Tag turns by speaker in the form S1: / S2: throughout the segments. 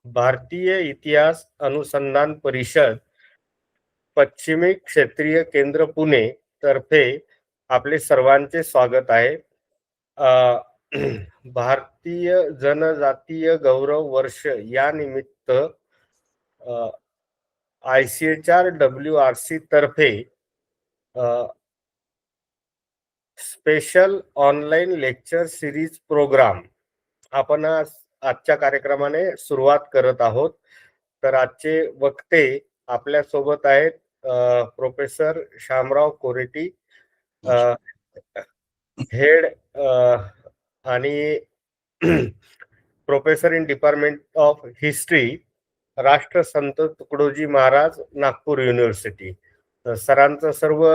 S1: भारतीय इतिहास अनुसंधान परिषद पश्चिमी क्षेत्रीय केंद्र पुणे तर्फे आपले सर्वांचे स्वागत आहे. भारतीय जनजातीय गौरव वर्ष या निमित्त ICHR-WRC तर्फे special online lecture series program आपण आजच्या कार्यक्रमाने सुरुवात करत आहोत. तर आजचे वक्ते आपल्या सोबत आहेत प्रोफेसर शामराव कोरेटी, हेड आणि professor in department of history, राष्ट्रसंत तुकडोजी महाराज, नागपूर युनिव्हर्सिटी. सरांचा सर्व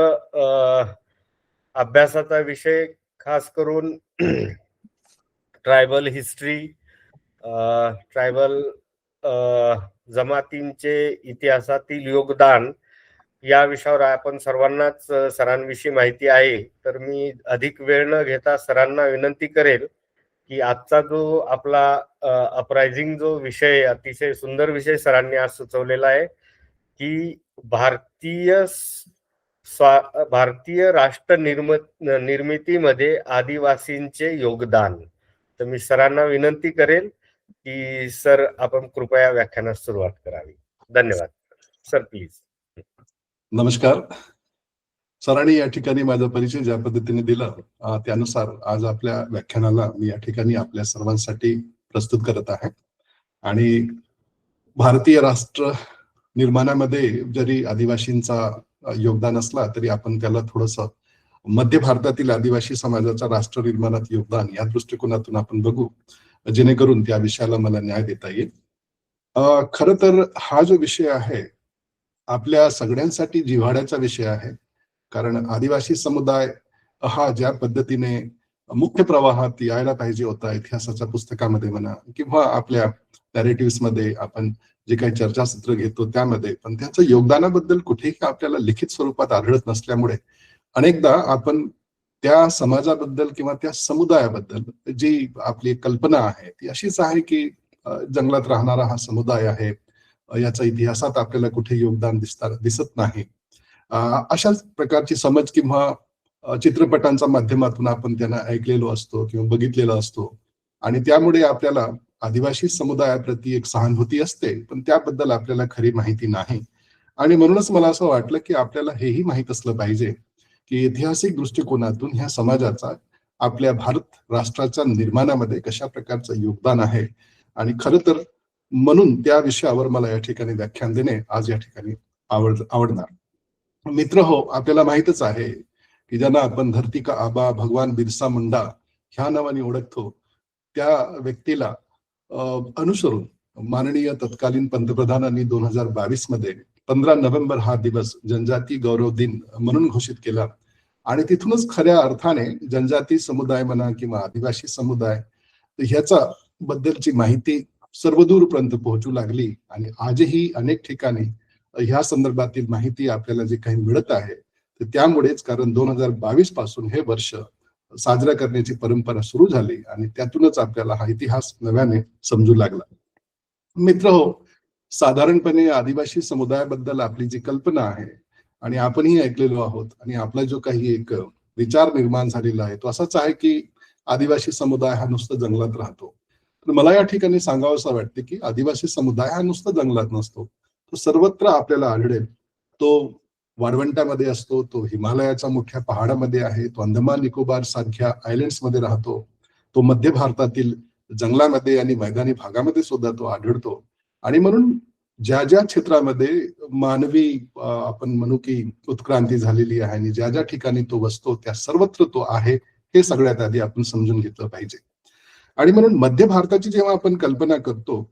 S1: अभ्यासाचा विषय खास करून ट्रायबल हिस्ट्री, ट्रायबल जमातींचे इतिहासातील योगदान या विषयावर आपण सर्वांनाच सरांविषयी माहिती आहे. तर मी अधिक वेळ न घेता सरांना विनंती करेल की आजचा जो आपला अपरायझिंग जो विषय, अतिशय सुंदर विषय सरांनी आज सुचवलेला आहे की भारतीय राष्ट्र निर्मितीमध्ये आदिवासींचे योगदान. तर मी सरांना विनंती करेल की सर आपण कृपया व्याख्यानास सुरुवात करावी. धन्यवाद सर, प्लीज.
S2: नमस्कार. सरांनी या ठिकाणी माझा परिचय ज्या पद्धतीने दिला त्यानुसार आज आपल्या व्याख्यानाला मी या ठिकाणी आपल्या सर्वांसाठी प्रस्तुत करत आहे. आणि भारतीय राष्ट्र निर्माणामध्ये जरी आदिवासींचा योगदान असला तरी आपण त्याला थोडस मध्य भारतातील आदिवासी समाजाचा राष्ट्र निर्माणात योगदान या दृष्टिकोनातून आपण बघू, जेणेकरून त्या विषयाला मला न्याय देता येईल. खर तर हा जो विषय आहे आपल्या सगळ्यांसाठी जिव्हाळ्याचा विषय आहे. कारण आदिवासी समुदाय हा ज्या पद्धतीने मुख्य प्रवाहात यायला पाहिजे होता, इतिहासाच्या पुस्तकामध्ये म्हणा किंवा आपल्या नॅरेटिव्ह मध्ये आपण जे काही चर्चासत्र घेतो त्यामध्ये, पण त्याचं योगदानाबद्दल कुठेही आपल्याला लिखित स्वरूपात आढळत नसल्यामुळे अनेकदा आपण त्या समाजाबद्दल किंवा त्या समुदायाबद्दल जी आपली कल्पना आहे ती अशीच आहे की जंगलात राहणारा हा समुदाय आहे, याचा इतिहासात आपल्याला कुठे योगदान दिसत नाही. अशाच प्रकारची समज किंवा चित्रपटांच्या माध्यमातून आपण त्यांना ऐकलेलो असतो किंवा बघितलेला असतो. आणि त्यामुळे आपल्याला आदिवासी समुदायाप्रती एक सहानुभूती असते, पण त्याबद्दल आपल्याला खरी माहिती नाही. आणि म्हणूनच मला असं वाटलं की आपल्याला हेही माहित असलं पाहिजे की ऐतिहासिक दृष्टिकोनातून ह्या समाजाचा आपल्या भारत राष्ट्राच्या निर्माणामध्ये कशा प्रकारचं योगदान आहे. आणि खरं तर म्हणून त्या विषयावर मला या ठिकाणी व्याख्यान देणे आज या ठिकाणी आवडणार. मित्र हो, आपल्याला माहितच आहे की ज्यांना आपण धरती का आबा भगवान बिरसा मुंडा ह्या नावाने ओळखतो, त्या व्यक्तीला अनुसरून माननीय तत्कालीन पंतप्रधानांनी 2022 मध्ये 15 नोव्हेंबर हा दिवस जनजाती गौरव दिन म्हणून घोषित केला. आणि तिथूनच खऱ्या अर्थाने जनजाती समुदाय म्हणा किंवा आदिवासी समुदाय ह्याचा बद्दलची माहिती सर्वदूरपर्यंत पोहोचू लागली. आणि आजही अनेक ठिकाणी ह्या संदर्भातील माहिती आपल्याला जे काही मिळत आहे तर त्यामुळेच, कारण 2022 पासून हे वर्ष साजरा करण्याची परंपरा सुरू झाली आणि त्यातूनच आपल्याला हा इतिहास नव्याने समजू लागला. मित्र हो, साधारणपणे आदिवासी समुदायाबद्दल आपली जी कल्पना आहे आणि आपणही ऐकलेलो आहोत आणि आपला जो काही एक विचार निर्माण झालेला आहे तो असाच आहे की आदिवासी समुदाय हा नुसतं जंगलात राहतो. तर मला या ठिकाणी सांगावं असं वाटते की आदिवासी समुदाय हा नुसतं जंगलात नसतो, तो सर्वत्र आपल्याला आढळेल. तो वाळवंटामध्ये असतो, तो हिमालयाच्या मोठ्या पहाडामध्ये आहे, तो अंदमान निकोबार सारख्या आयलँड्स मध्ये राहतो, तो मध्य भारतातील जंगलामध्ये आणि मैदानी भागामध्ये सुद्धा तो आढळतो. आणि म्हणून ज्या ज्या क्षेत्रामध्ये मानवी आपण म्हणू की उत्क्रांती झालेली आहे आणि ज्या ज्या ठिकाणी तो वसतो त्या सर्वत्र तो आहे, हे सगळ्यात आधी आपण समजून घेतलं पाहिजे. आणि म्हणून मध्य भारताची जेव्हा आपण कल्पना करतो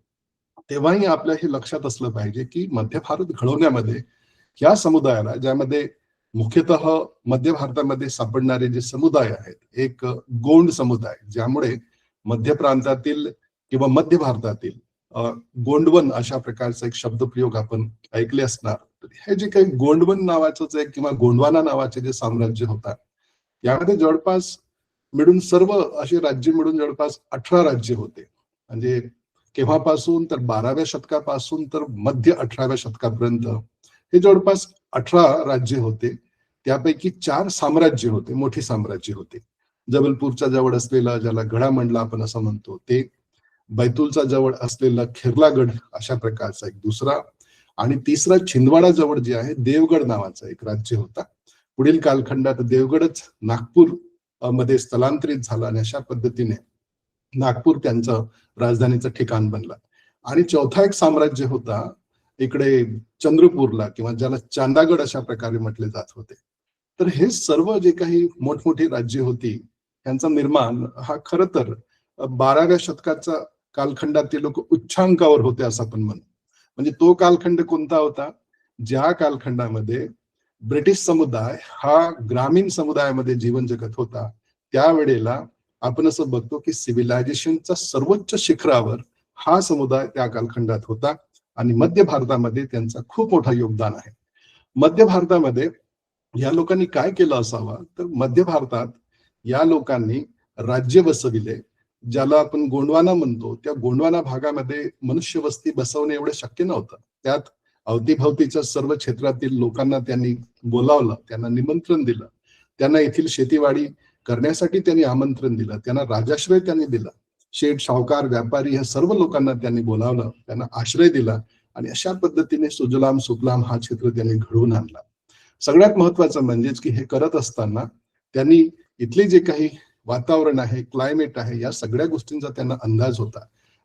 S2: तेव्हाही आपल्या हे लक्षात असलं पाहिजे की मध्य भारत घडवण्यामध्ये या समुदायाला, ज्यामध्ये मुख्यतः मध्य भारतामध्ये सापडणारे जे समुदाय आहेत, एक गोंड समुदाय, ज्यामुळे मध्य प्रांतातील किंवा मध्य भारतातील गोंडवन अशा प्रकारचा एक शब्दप्रयोग आपण ऐकले असणार. हे जे काही गोंडवन नावाचंच एक किंवा गोंडवाना नावाचे जे साम्राज्य होता, यामध्ये जवळपास मिळून सर्व असे राज्य मिळून जवळपास 18 राज्य होते. म्हणजे केव्हापासून तर 12व्या शतकापासून तर मध्य 18व्या शतकापर्यंत हे जवळपास 18 राज्य होते. त्यापैकी 4 साम्राज्य होते, मोठी साम्राज्य होते. जबलपूरच्या जवळ असलेलं, ज्याला गडामंडला आपण असं म्हणतो, ते बैतूलचा जवळ असलेला खिरलागड अशा प्रकारचा एक दुसरा, आणि तिसरा छिंदवाडा जवळ जे आहे देवगड नावाचा एक राज्य होता. पुढील कालखंडात देवगडच नागपूर मध्ये स्थलांतरित झाला आणि अशा पद्धतीने नागपूर त्यांचं राजधानीचं ठिकाण बनलं. आणि चौथा एक साम्राज्य होता इकडे चंद्रपूरला, किंवा ज्याला चांदागड अशा प्रकारे म्हटले जात होते. तर हे सर्व जे काही मोठमोठी राज्य होती यांचा निर्माण हा खर तर 12व्या शतकाचा कालखंडातील लोक उच्चांकावर होते असं आपण म्हणू. म्हणजे तो कालखंड कोणता होता, ज्या कालखंडामध्ये ब्रिटिश समुदाय हा ग्रामीण समुदायामध्ये जीवन जगत होता. त्यावेळेला आपण असं बघतो की सिव्हिलायझेशनच्या सर्वोच्च शिखरावर हा समुदाय त्या कालखंडात होता, आणि मध्य भारतामध्ये त्यांचं खूप मोठं योगदान आहे. मध्य भारतामध्ये या लोकांनी काय केलं असावं, तर मध्य भारतात या लोकांनी राज्य बसविले, ज्याला आपण गोंडवाना म्हणतो. त्या गोंडवाना भागामध्ये मनुष्य वस्ती बसवणे एवढं शक्य नव्हतं. त्यात अवतीभवतीच्या सर्व क्षेत्रातील लोकांना त्यांनी बोलावलं, त्यांना निमंत्रण दिलं, त्यांना येथील शेतीवाडी करण्यासाठी त्यांनी आमंत्रण दिलं, त्यांना राजाश्रय त्यांनी दिला. शेठ, सावकार, व्यापारी ह्या सर्व लोकांना त्यांनी बोलावलं, त्यांना आश्रय दिला, आणि अशा पद्धतीने सुजलाम सुफलाम हा क्षेत्र त्यांनी घडवून आणला. सगळ्यात महत्वाचं म्हणजेच की हे करत असताना त्यांनी इथले जे काही वातावरण आहे, क्लायमेट आहे, या सगळ्या गोष्टींचा त्यांना अंदाज होता.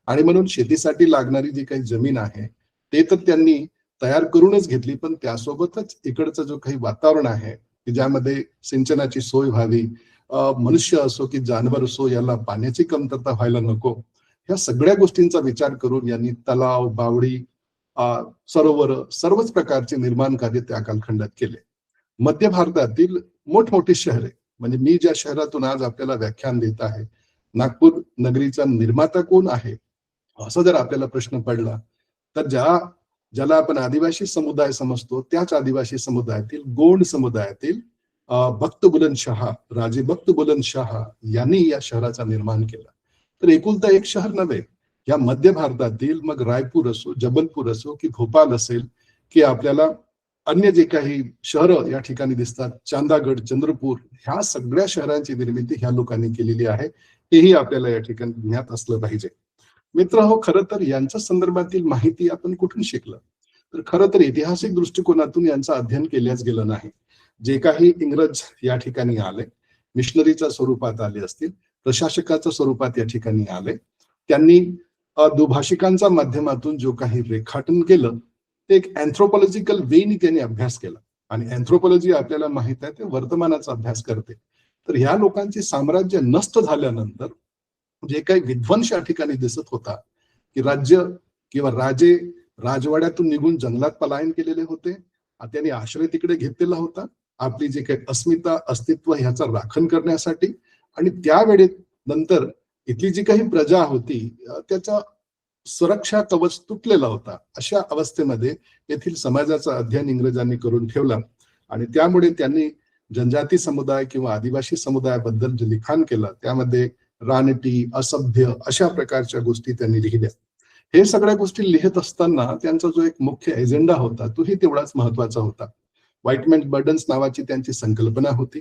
S2: आणि म्हणून शेतीसाठी लागणारी जी काही जमीन आहे ते तर त्यांनी तयार करूनच घेतली, पण त्यासोबतच इकडचं जो काही वातावरण आहे की ज्यामध्ये सिंचनाची सोय व्हावी, मनुष्य असो की जानवर असो याला पाण्याची कमतरता व्हायला नको, ह्या सगळ्या गोष्टींचा विचार करून यांनी तलाव, बावडी, सरोवर, सर्वच प्रकारचे निर्माण कार्य त्या कालखंडात केले. मध्य भारतातील मोठमोठी शहरे, म्हणजे मी ज्या शहरातून आज आपल्याला व्याख्यान देत आहे, नागपूर नगरीचा निर्माता कोण आहे असं जर आपल्याला प्रश्न पडला, तर ज्याला आपण आदिवासी समुदाय समजतो, त्याच आदिवासी समुदायातील गोंड समुदायातील भक्त बुलंद शाह, राजे भक्त बुलंद शाह यांनी या शहराचा निर्माण केला. तर एकुलता एक शहर नव्हे, या मध्य भारतातील मग रायपूर असो, जबलपूर असो की भोपाल असेल, की आपल्याला अन्य जे काही शहरं या ठिकाणी दिसतात, चांदागड, चंद्रपूर, ह्या सगळ्या शहरांची निर्मिती ह्या लोकांनी केलेली आहे. हेही आपल्याला या ठिकाणी ज्ञात असलं पाहिजे. मित्र हो, खरं तर यांच्या संदर्भातील माहिती आपण कुठून शिकलं, तर खरं तर ऐतिहासिक दृष्टिकोनातून यांचं अध्ययन केल्याच गेलं नाही. जे काही इंग्रज या ठिकाणी आले, मिशनरीच्या स्वरूपात आले असतील, प्रशासकाच्या स्वरूपात या ठिकाणी आले, त्यांनी दुभाषिकांच्या माध्यमातून जो काही रेखाटन केलं ते एक अँथ्रोपॉलॉजिकल वेनी त्यांनी अभ्यास केला. आणि अँथ्रोपॉलॉजी आपल्याला माहित आहे ते वर्तमानाचा अभ्यास करते. तर ह्या लोकांचे साम्राज्य नष्ट झाल्यानंतर जे काही विध्वंस या ठिकाणी दिसत होता, की राज्य किंवा राजे राजवाड्यातून निघून जंगलात पलायन केलेले होते, त्यांनी आश्रय तिकडे घेतलेला होता आपली जे काही अस्मिता, अस्तित्व ह्याचा राखण करण्यासाठी. आणि त्यावेळी नंतर इथली जी काही प्रजा होती त्याचा सुरक्षा कवच तुटलेला होता. अशा अवस्थेमध्ये येथील समाजाचा अध्ययन इंग्रजांनी करून ठेवला, आणि त्यामुळे त्यांनी जनजाती समुदाय किंवा आदिवासी समुदायाबद्दल जे लिखाण केलं त्यामध्ये रानटी, असभ्य अशा प्रकारच्या गोष्टी त्यांनी लिहिल्या. हे सगळ्या गोष्टी लिहित असताना त्यांचा जो एक मुख्य एजेंडा होता तोही तेवढाच महत्वाचा होता. व्हाईटमॅन बर्डन्स नावाची त्यांची संकल्पना होती.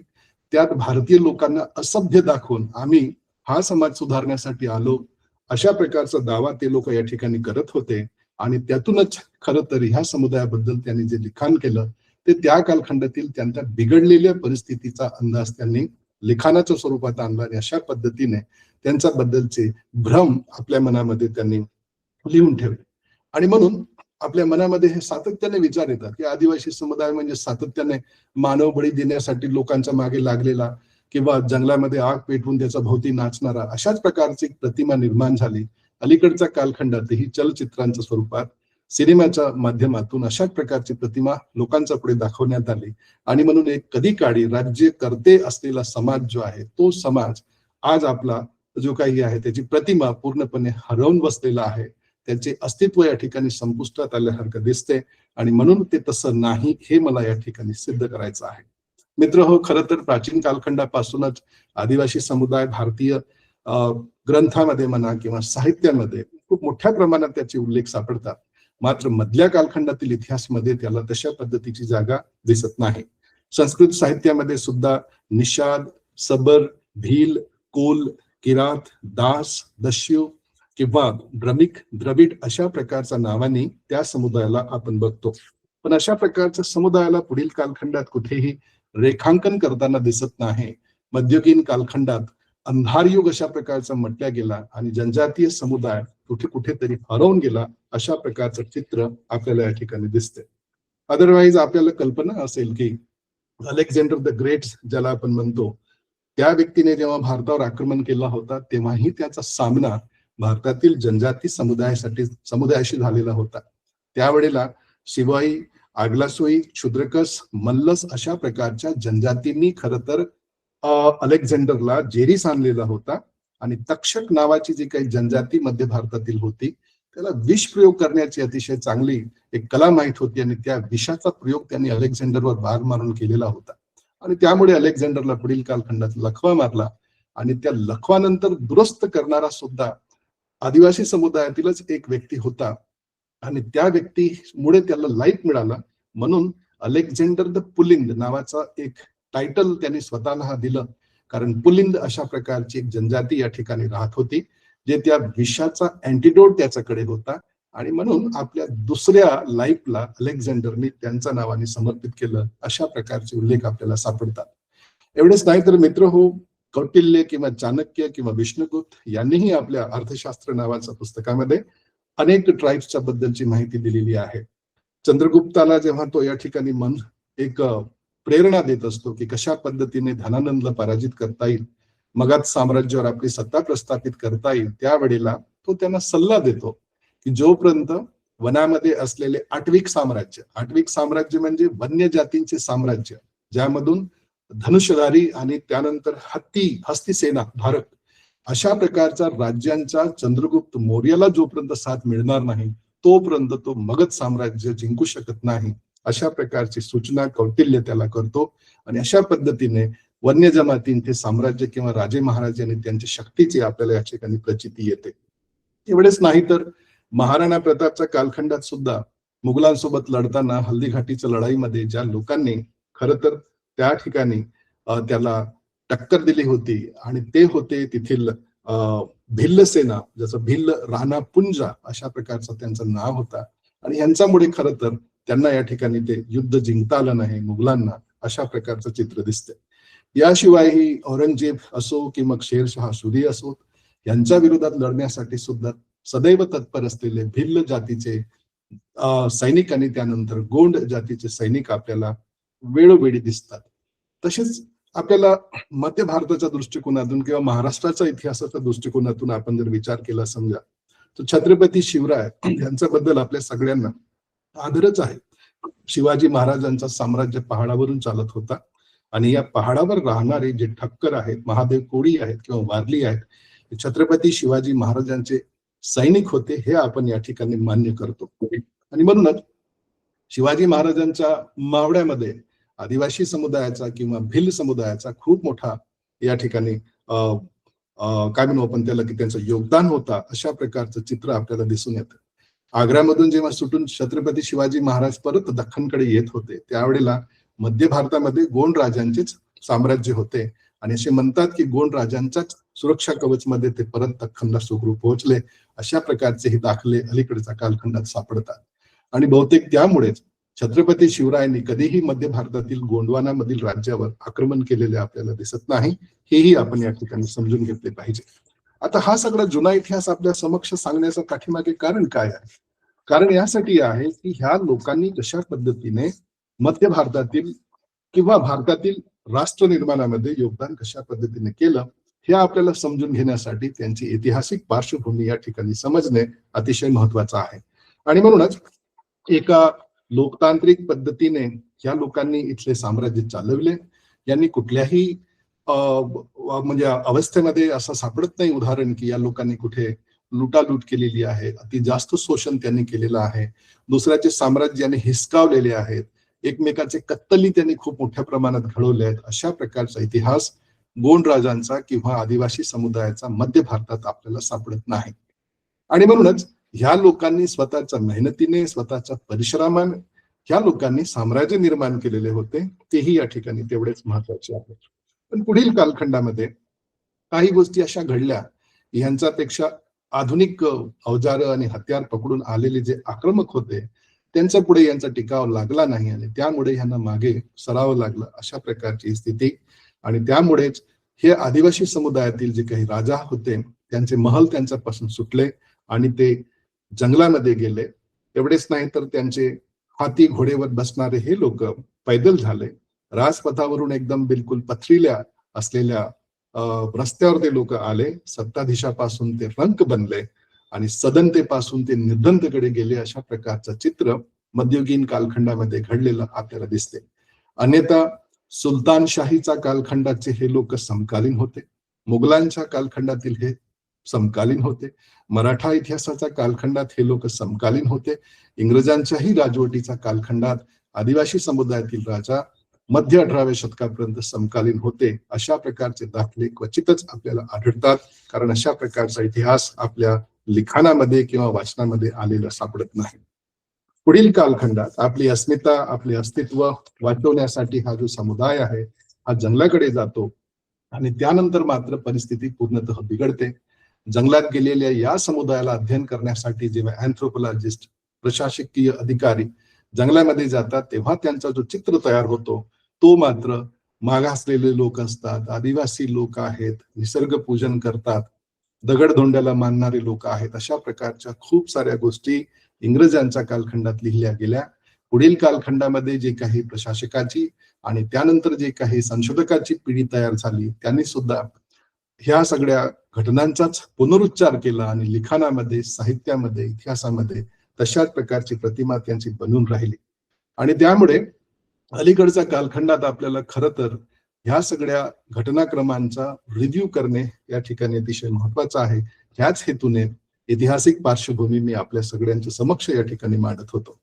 S2: त्यात भारतीय लोकांना असभ्य दाखवून आम्ही हा समाज सुधारण्यासाठी आलो अशा प्रकारचा दावा ते लोक या ठिकाणी करत होते. आणि त्यातूनच खरं तर ह्या समुदायाबद्दल त्यांनी जे लिखाण केलं ते त्या कालखंडातील त्यांच्या बिघडलेल्या परिस्थितीचा अंदाज त्यांनी लिखाणाच्या स्वरूपात आणला, आणि अशा पद्धतीने त्यांच्याबद्दलचे भ्रम आपल्या मनामध्ये त्यांनी लिहून ठेवले. आणि म्हणून आपल्या मनामध्ये हे सातत्याने विचार येतात की आदिवासी समुदाय म्हणजे सातत्याने मानव बळी देण्यासाठी लोकांच्या मागे लागलेला, किंवा जंगलामध्ये आग पेटवून त्याचा भोवती नाचणारा, अशाच प्रकारची प्रतिमा निर्माण झाली. अलीकडच्या कालखंडातही चलचित्रांच्या स्वरूपात, सिनेमाच्या माध्यमातून अशाच प्रकारची प्रतिमा लोकांच्या पुढे दाखवण्यात आली. आणि म्हणून एक कधी काळी राज्य करते असलेला समाज जो आहे तो समाज आज आपला जो काही आहे त्याची प्रतिमा पूर्णपणे हरवून बसलेला आहे. त्याचे अस्तित्व या ठिकाणी संपुष्टात आल्यासारखं दिसते, आणि म्हणून ते तसं नाही हे मला या ठिकाणी सिद्ध करायचं आहे. मित्र हो, खरं तर प्राचीन कालखंडापासूनच आदिवासी समुदाय भारतीय ग्रंथामध्ये म्हणा किंवा साहित्यामध्ये खूप मोठ्या प्रमाणात त्याचे उल्लेख सापडतात. मात्र मधल्या कालखंडातील इतिहासमध्ये त्याला तशा पद्धतीची जागा दिसत नाही. संस्कृत साहित्यामध्ये सुद्धा निषाद, सबर, भील, कोल, किरात, दास, दस्यू किंवा द्रविड अशा प्रकारच्या नावाने त्या समुदायाला आपण बघतो. पण अशा प्रकारच्या समुदायाला पुढील कालखंडात कुठेही रेखांकन करताना दिसत नाही. मध्ययुगीन कालखंडात अंधारयुग अशा प्रकारचा म्हटल्या गेला आणि जनजातीय समुदाय कुठे कुठेतरी हरवून गेला, अशा प्रकारचं चित्र आपल्याला या ठिकाणी दिसते. अदरवाईज आपल्याला कल्पना असेल की अलेक्झांडर द ग्रेट ज्याला आपण म्हणतो, त्या व्यक्तीने जेव्हा भारतावर आक्रमण केला होता तेव्हाही त्याचा सामना भारतातील जनजाती समुदायाशी झालेला होता. त्यावेळेला शिवाई, आगलासोई, क्षुद्रकस, मल्लस अशा प्रकारच्या जनजातींनी खर तर अलेक्झांडरला जेरीस आणलेला होता आणि तक्षक नावाची जी काही जनजाती मध्य भारतातील होती त्याला विष प्रयोग करण्याची अतिशय चांगली एक कला माहित होती आणि त्या विषाचा प्रयोग त्यांनी अलेक्झांडरवर बार मारून केलेला होता. आणि त्यामुळे अलेक्झांडरला पुढील कालखंडात लखवा मारला आणि त्या लखवानंतर दुरुस्त करणारा सुद्धा आदिवासी समुदायातीलच एक व्यक्ती होता आणि त्या व्यक्तीमुळे त्याला लाईफ मिळाला. म्हणून अलेक्झांडर द पुलिंद नावाचा एक टायटल त्यांनी स्वतःला दिलं, कारण पुलिंद अशा प्रकारची एक जनजाती या ठिकाणी राहत होती जे त्या विषाचा अँटिडोट त्याच्याकडे होता आणि म्हणून आपल्या दुसऱ्या लाईफला अलेक्झांडरने त्यांच्या नावाने समर्पित केलं, अशा प्रकारचे उल्लेख आपल्याला सापडतात. एवढेच नाही तर मित्र हो, कौटिल्य किंवा चाणक्य किंवा विष्णुगुप्त यांनीही आपल्या अर्थशास्त्र नावाच्या पुस्तकामध्ये अनेक ट्राईब्सच्या बद्दलची माहिती दिलेली आहे. चंद्रगुप्ताला जेव्हा तो या ठिकाणी एक प्रेरणा देत असतो की कशा पद्धतीने धनानंदला पराजित करता येईल, मगध साम्राज्यावर आपली सत्ता प्रस्थापित करता येईल, त्यावेळेला तो त्यांना सल्ला देतो की जोपर्यंत वनामध्ये असलेले आट्विक साम्राज्य म्हणजे वन्य जातींचे साम्राज्य, ज्यामधून धनुष्यधारी आणि त्यानंतर हस्ती सेना धारक अशा प्रकारच्या राज्यांच्या चंद्रगुप्त मौर्याला जोपर्यंत साथ मिळणार नाही तोपर्यंत तो मगध साम्राज्य जिंकू शकत नाही, अशा प्रकारची सूचना कौटिल्य त्याला करतो. आणि अशा पद्धतीने वन्य जमातींचे साम्राज्य किंवा राजे महाराजांनी त्यांच्या शक्तीची आपल्याला या ठिकाणी प्रचिती येते. एवढेच नाही तर महाराणा प्रतापच्या कालखंडात सुद्धा मुघलांसोबत लढताना हल्दीघाटीच्या लढाईमध्ये ज्या लोकांनी खर तर त्या ठिकाणी त्याला टक्कर दिली होती आणि ते होते तेथील भिल्ल सेना, जसं भिल्ल राणा पुंजा अशा प्रकारचं त्यांचं नाव होता. आणि यांच्यामुळे खरं तर त्यांना या ठिकाणी ते युद्ध जिंकता आलं नाही मुघलांना, अशा प्रकारचं चित्र दिसते. याशिवायही औरंगजेब असो की मग शेरशाह सुरी असो, यांच्या विरोधात लढण्यासाठी सुद्धा सदैव तत्पर असलेले भिल्ल जातीचे सैनिक आणि त्यानंतर गोंड जातीचे सैनिक आपल्याला वेळोवेळी दिसतात. तसेच आपल्याला मध्य भारताच्या दृष्टिकोनातून किंवा महाराष्ट्राच्या इतिहासाच्या दृष्टिकोनातून आपण जर विचार केला समजा, तर छत्रपती शिवराय यांच्याबद्दल आपल्या सगळ्यांना आदरच आहे. शिवाजी महाराजांचा साम्राज्य पहाडावरून चालत होता आणि या पहाडावर राहणारे जे ठक्कर आहेत, महादेव कोळी आहेत किंवा वारली आहेत, छत्रपती शिवाजी महाराजांचे सैनिक होते, हे आपण या ठिकाणी मान्य करतो. आणि म्हणूनच शिवाजी महाराजांच्या मावळ्यामध्ये आदिवासी समुदायाचा किंवा भिल्ल समुदायाचा खूप मोठा या ठिकाणी काय म्हणू आपण त्याला की त्यांचं योगदान होता, अशा प्रकारचं चित्र आपल्याला दिसून येतं. आग्र्यामधून जेव्हा सुटून छत्रपती शिवाजी महाराज परत दख्खनकडे येत होते त्यावेळेला मध्य भारतामध्ये गोंड राजांचेच साम्राज्य होते आणि असे म्हणतात की गोंड राजांच्याच सुरक्षा कवच मध्ये ते परत दख्खनला सुखरूप पोहोचले, अशा प्रकारचे हे दाखले अलीकडच्या कालखंडात सापडतात. आणि बहुतेक त्यामुळेच छत्रपती शिवरायांनी कधीही मध्य भारतातील गोंडवानामधील राज्यावर आक्रमण केलेले आपल्याला दिसत नाही, हेही आपण या ठिकाणी समजून घेतले पाहिजे. आता हा सगळा जुना इतिहास आपल्या समक्ष सांगण्याचं पाठीमागे कारण काय आहे? कारण यासाठी आहे की ह्या लोकांनी कशा पद्धतीने मध्य भारतातील किंवा भारतातील राष्ट्र निर्माणामध्ये योगदान कशा पद्धतीने केलं, हे आपल्याला समजून घेण्यासाठी त्यांची ऐतिहासिक पार्श्वभूमी या ठिकाणी समजणे अतिशय महत्वाचं आहे. आणि म्हणूनच एका लोकतांत्रिक पद्धतीने या लोकांनी इथले साम्राज्य चालवले. यांनी कुठल्याही म्हणजे अवस्थेमध्ये असं सापडत नाही उदाहरण की या लोकांनी कुठे लुटालूट केलेली आहे, अति जास्त शोषण त्यांनी केलेलं आहे, दुसऱ्याचे साम्राज्याने हिसकावलेले आहेत, एकमेकाचे कत्तली त्यांनी खूप मोठ्या प्रमाणात घडवले आहेत. अशा प्रकारचा इतिहास गोंड राजांचा किंवा आदिवासी समुदायाचा मध्य भारतात आपल्याला सापडत नाही. आणि म्हणूनच ह्या लोकांनी स्वतःच्या मेहनतीने, स्वतःच्या परिश्रमाने ह्या लोकांनी साम्राज्य निर्माण केलेले होते, तेही या ठिकाणी तेवढेच महत्वाचे आहे. पण पुढील कालखंडामध्ये काही गोष्टी अशा घडल्या, ह्यांच्यापेक्षा आधुनिक अवजार आणि हत्यार पकडून आलेले जे आक्रमक होते त्यांच्या पुढे यांचा टिकाव लागला नाही आणि त्यामुळे यांना मागे सरावं लागलं, अशा प्रकारची स्थिती. आणि त्यामुळेच हे आदिवासी समुदायातील जे काही राजा होते त्यांचे महल त्यांच्यापासून सुटले आणि ते जंगलामध्ये गेले. एवढेच नाही तर त्यांचे हाती घोडेवर बसणारे हे लोक पैदल झाले. राजपथावरून एकदम बिलकुल पथरील्या असलेल्या रस्त्यावर ते लोक आले. सत्ताधीशापासून ते रंक बनले आणि सदनतेपासून ते निर्धनतेकडे गेले. अशा प्रकारचं चित्र मध्ययुगीन कालखंडामध्ये घडलेलं आपल्याला दिसते. अन्यथा सुलतानशाहीचा कालखंडाचे हे लोक समकालीन होते, मुघलांच्या कालखंडातील हे समकालीन होते, मराठा इतिहासाच्या कालखंडात हे लोक समकालीन होते, इंग्रजांच्याही राजवटीच्या कालखंडात आदिवासी समुदायातील राजा मध्य 18व्या शतकापर्यंत समकालीन होते. अशा प्रकारचे दाखले क्वचितच आपल्याला आढळतात, कारण अशा प्रकारचा इतिहास आपल्या लिखाणामध्ये किंवा वाचनामध्ये आलेला सापडत नाही. पुढील कालखंडात आपली अस्मिता, आपले अस्तित्व वाचवण्यासाठी हा जो समुदाय आहे हा जंगलाकडे जातो आणि त्यानंतर मात्र परिस्थिती पूर्णतः बिघडते. जंगलात गेलेल्या या समुदायाला अध्ययन करण्यासाठी जेव्हा अँथ्रोपोलॉजिस्ट, प्रशासकीय अधिकारी जंगलामध्ये जातात तेव्हा त्यांचा जो चित्र तयार होतो तो मात्र मागासलेले लोक असतात, आदिवासी लोक आहेत, निसर्ग पूजन करतात, दगडधोंड्याला मानणारे लोक आहेत. अशा प्रकारच्या खूप साऱ्या गोष्टी इंग्रजांच्या कालखंडात लिहिल्या गेल्या. पुढील कालखंडामध्ये जे काही प्रशासकाची आणि त्यानंतर जे काही संशोधकाची पिढी तयार झाली त्यांनी सुद्धा ह्या सगळ्या घटनांचाच पुनरुच्चार केला आणि लिखाणामध्ये, साहित्यामध्ये, इतिहासामध्ये तशाच प्रकारची प्रतिमा त्यांची बनून राहिली. आणि त्यामुळे अलीकडच्या कालखंडात आपल्याला खरं तर ह्या सगळ्या घटनाक्रमांचा रिव्ह्यू करणे या ठिकाणी अतिशय महत्वाचं आहे. ह्याच हेतूने ऐतिहासिक पार्श्वभूमी मी आपल्या सगळ्यांच्या समक्ष या ठिकाणी मांडत होतो.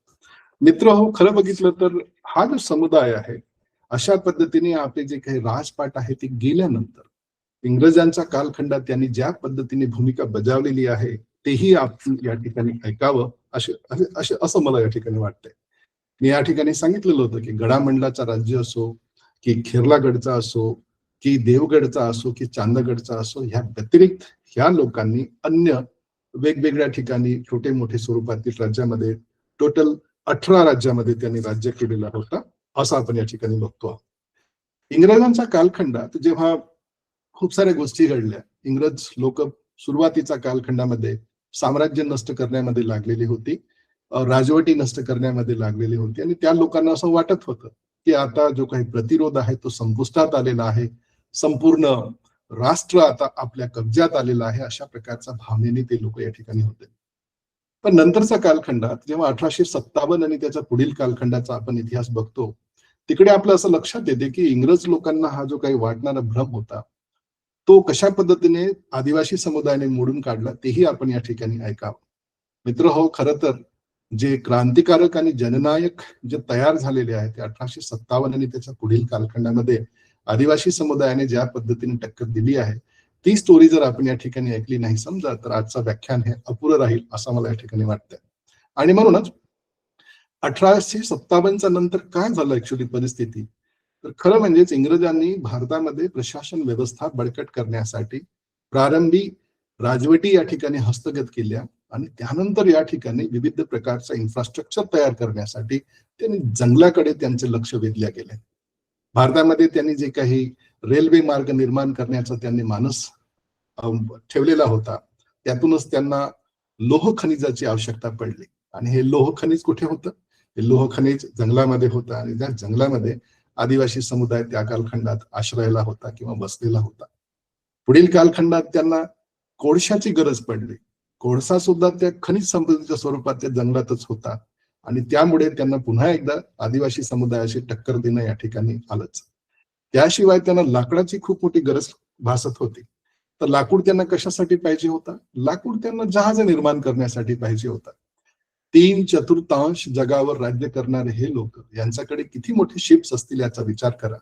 S2: मित्र हो, खरं बघितलं तर हा जो समुदाय आहे अशा पद्धतीने आपले जे काही राजपाट आहे ते गेल्यानंतर इंग्रजांच्या कालखंडात त्यांनी ज्या पद्धतीने भूमिका बजावलेली आहे तेही आपण या ठिकाणी ऐकावं असं मला या ठिकाणी वाटतंय. मी या ठिकाणी सांगितलेलं होतं की गडामंडलाचा राज्य असो की खेरलागडचा असो की देवगडचा असो की चांदगडचा असो, ह्या व्यतिरिक्त ह्या लोकांनी अन्य वेगवेगळ्या ठिकाणी छोटे मोठे स्वरूपातील राज्यामध्ये टोटल 18 राज्यामध्ये त्यांनी राज्य केलेला होता असं आपण या ठिकाणी बघतो. इंग्रजांच्या कालखंडात जेव्हा खूप साऱ्या गोष्टी घडल्या, इंग्रज लोक सुरुवातीच्या कालखंडामध्ये साम्राज्य नष्ट करण्यामध्ये लागलेली होती, राजवटी नष्ट करण्यामध्ये लागलेली होती आणि त्या लोकांना असं वाटत होतं की आता जो काही प्रतिरोध आहे तो संपुष्टात आलेला आहे, संपूर्ण राष्ट्र आता आपल्या कब्जात आलेला आहे, अशा प्रकारच्या भावनेने ते लोक या ठिकाणी होते. पण नंतरच्या कालखंडात जेव्हा 1857 आणि त्याच्या पुढील कालखंडाचा आपण इतिहास बघतो तिकडे आपलं असं लक्षात येते की इंग्रज लोकांना हा जो काही वाटणारा भ्रम होता तो कशा पद्धतीने आदिवासी समुदायाने मोडून काढला तेही आपण या ठिकाणी ऐकावं. मित्र हो, खरं तर जे क्रांतिकारक आणि जननायक जे तयार झालेले आहेत ते 1857 आणि त्याच्या पुढील कालखंडामध्ये आदिवासी समुदायाने ज्या पद्धतीने टक्कर दिली आहे ती स्टोरी जर आपण या ठिकाणी ऐकली नाही समजा तर आजचं व्याख्यान हे अपुरं राहील असं मला या ठिकाणी वाटतंय. आणि म्हणूनच 1857च्या नंतर काय झालं ऍक्च्युली परिस्थिती, तर खरं म्हणजेच इंग्रजांनी भारतामध्ये प्रशासन व्यवस्था बळकट करण्यासाठी प्रारंभी राजवटी या ठिकाणी हस्तगत केल्या आणि त्यानंतर या ठिकाणी विविध प्रकारचा इन्फ्रास्ट्रक्चर तयार करण्यासाठी त्यांनी जंगलाकडे त्यांचे लक्ष वेधले गेले. भारतामध्ये त्यांनी जे काही रेल्वे मार्ग निर्माण करण्याचा त्यांनी मानस ठेवलेला होता त्यातूनच त्यांना लोह खनिजाची आवश्यकता पडली. आणि हे लोह खनिज कुठे होतं? हे लोह खनिज जंगलामध्ये होतं आणि त्या जंगलामध्ये आदिवासी समुदाय त्या कालखंडात आश्रयाला होता किंवा बसलेला होता. पुढील कालखंडात त्यांना कोळशाची गरज पडली. कोळसा सुद्धा त्या खनिज संपत्तीच्या स्वरूपात त्या जंगलातच होता आणि त्यामुळे त्यांना पुन्हा एकदा आदिवासी समुदायाशी टक्कर देणं या ठिकाणी आलंच. त्याशिवाय त्यांना लाकडाची खूप मोठी गरज भासत होती. तर लाकूड त्यांना कशासाठी पाहिजे होता? लाकूड त्यांना जहाज निर्माण करण्यासाठी पाहिजे होता. 3/4 जगावर राज्य करणारे हे लोक यांच्याकडे किती मोठे शिप्स असतील याचा विचार करा.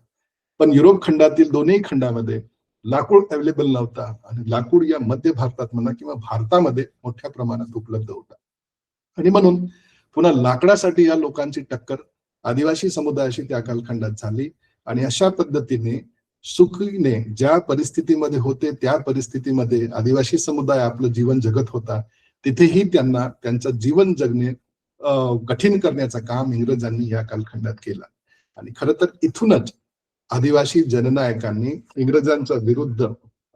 S2: पण युरोप खंडातील दोन्ही खंडामध्ये लाकूड अवेलेबल नव्हता आणि लाकूड या मध्य भारतात म्हणा किंवा भारतामध्ये मोठ्या प्रमाणात उपलब्ध होता. आणि म्हणून पुन्हा लाकडासाठी या लोकांची टक्कर आदिवासी समुदायाशी त्या कालखंडात झाली. आणि अशा पद्धतीने सुखीने ज्या परिस्थितीमध्ये होते त्या परिस्थितीमध्ये आदिवासी समुदाय आपलं जीवन जगत होता, तिथेही त्यांना त्यांचं जीवन जगणे कठीण करण्याचं काम इंग्रजांनी या कालखंडात केलं. आणि खरं तर इथूनच आदिवासी जननायकांनी इंग्रजांच्या विरुद्ध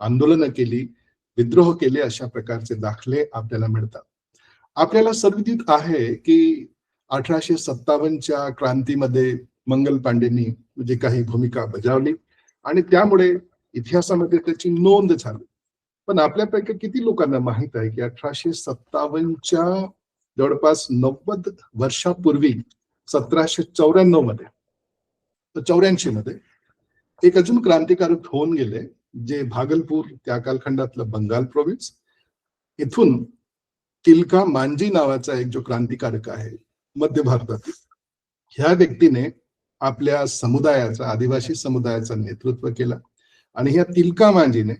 S2: आंदोलनं केली, विद्रोह केले, अशा प्रकारचे दाखले आपल्याला मिळतात. आपल्याला सर्वविदित आहे की 1857च्या क्रांतीमध्ये मंगल पांडेंनी जी काही भूमिका बजावली आणि त्यामुळे इतिहासामध्ये त्याची नोंद झाली. पण आपल्यापैकी किती लोकांना माहित आहे की 1857च्या जवळपास 90 वर्षापूर्वी 1794 मध्ये 84 मध्ये एक अजून क्रांतिकारक होऊन गेले, जे भागलपूर त्या कालखंडातलं बंगाल प्रोव्हिन्स इथून तिलका मांझी नावाचा एक जो क्रांतिकारक आहे मध्य भारतातील, ह्या व्यक्तीने आपल्या समुदायाचा आदिवासी समुदायाचं नेतृत्व केलं. आणि ह्या तिलका मांझीने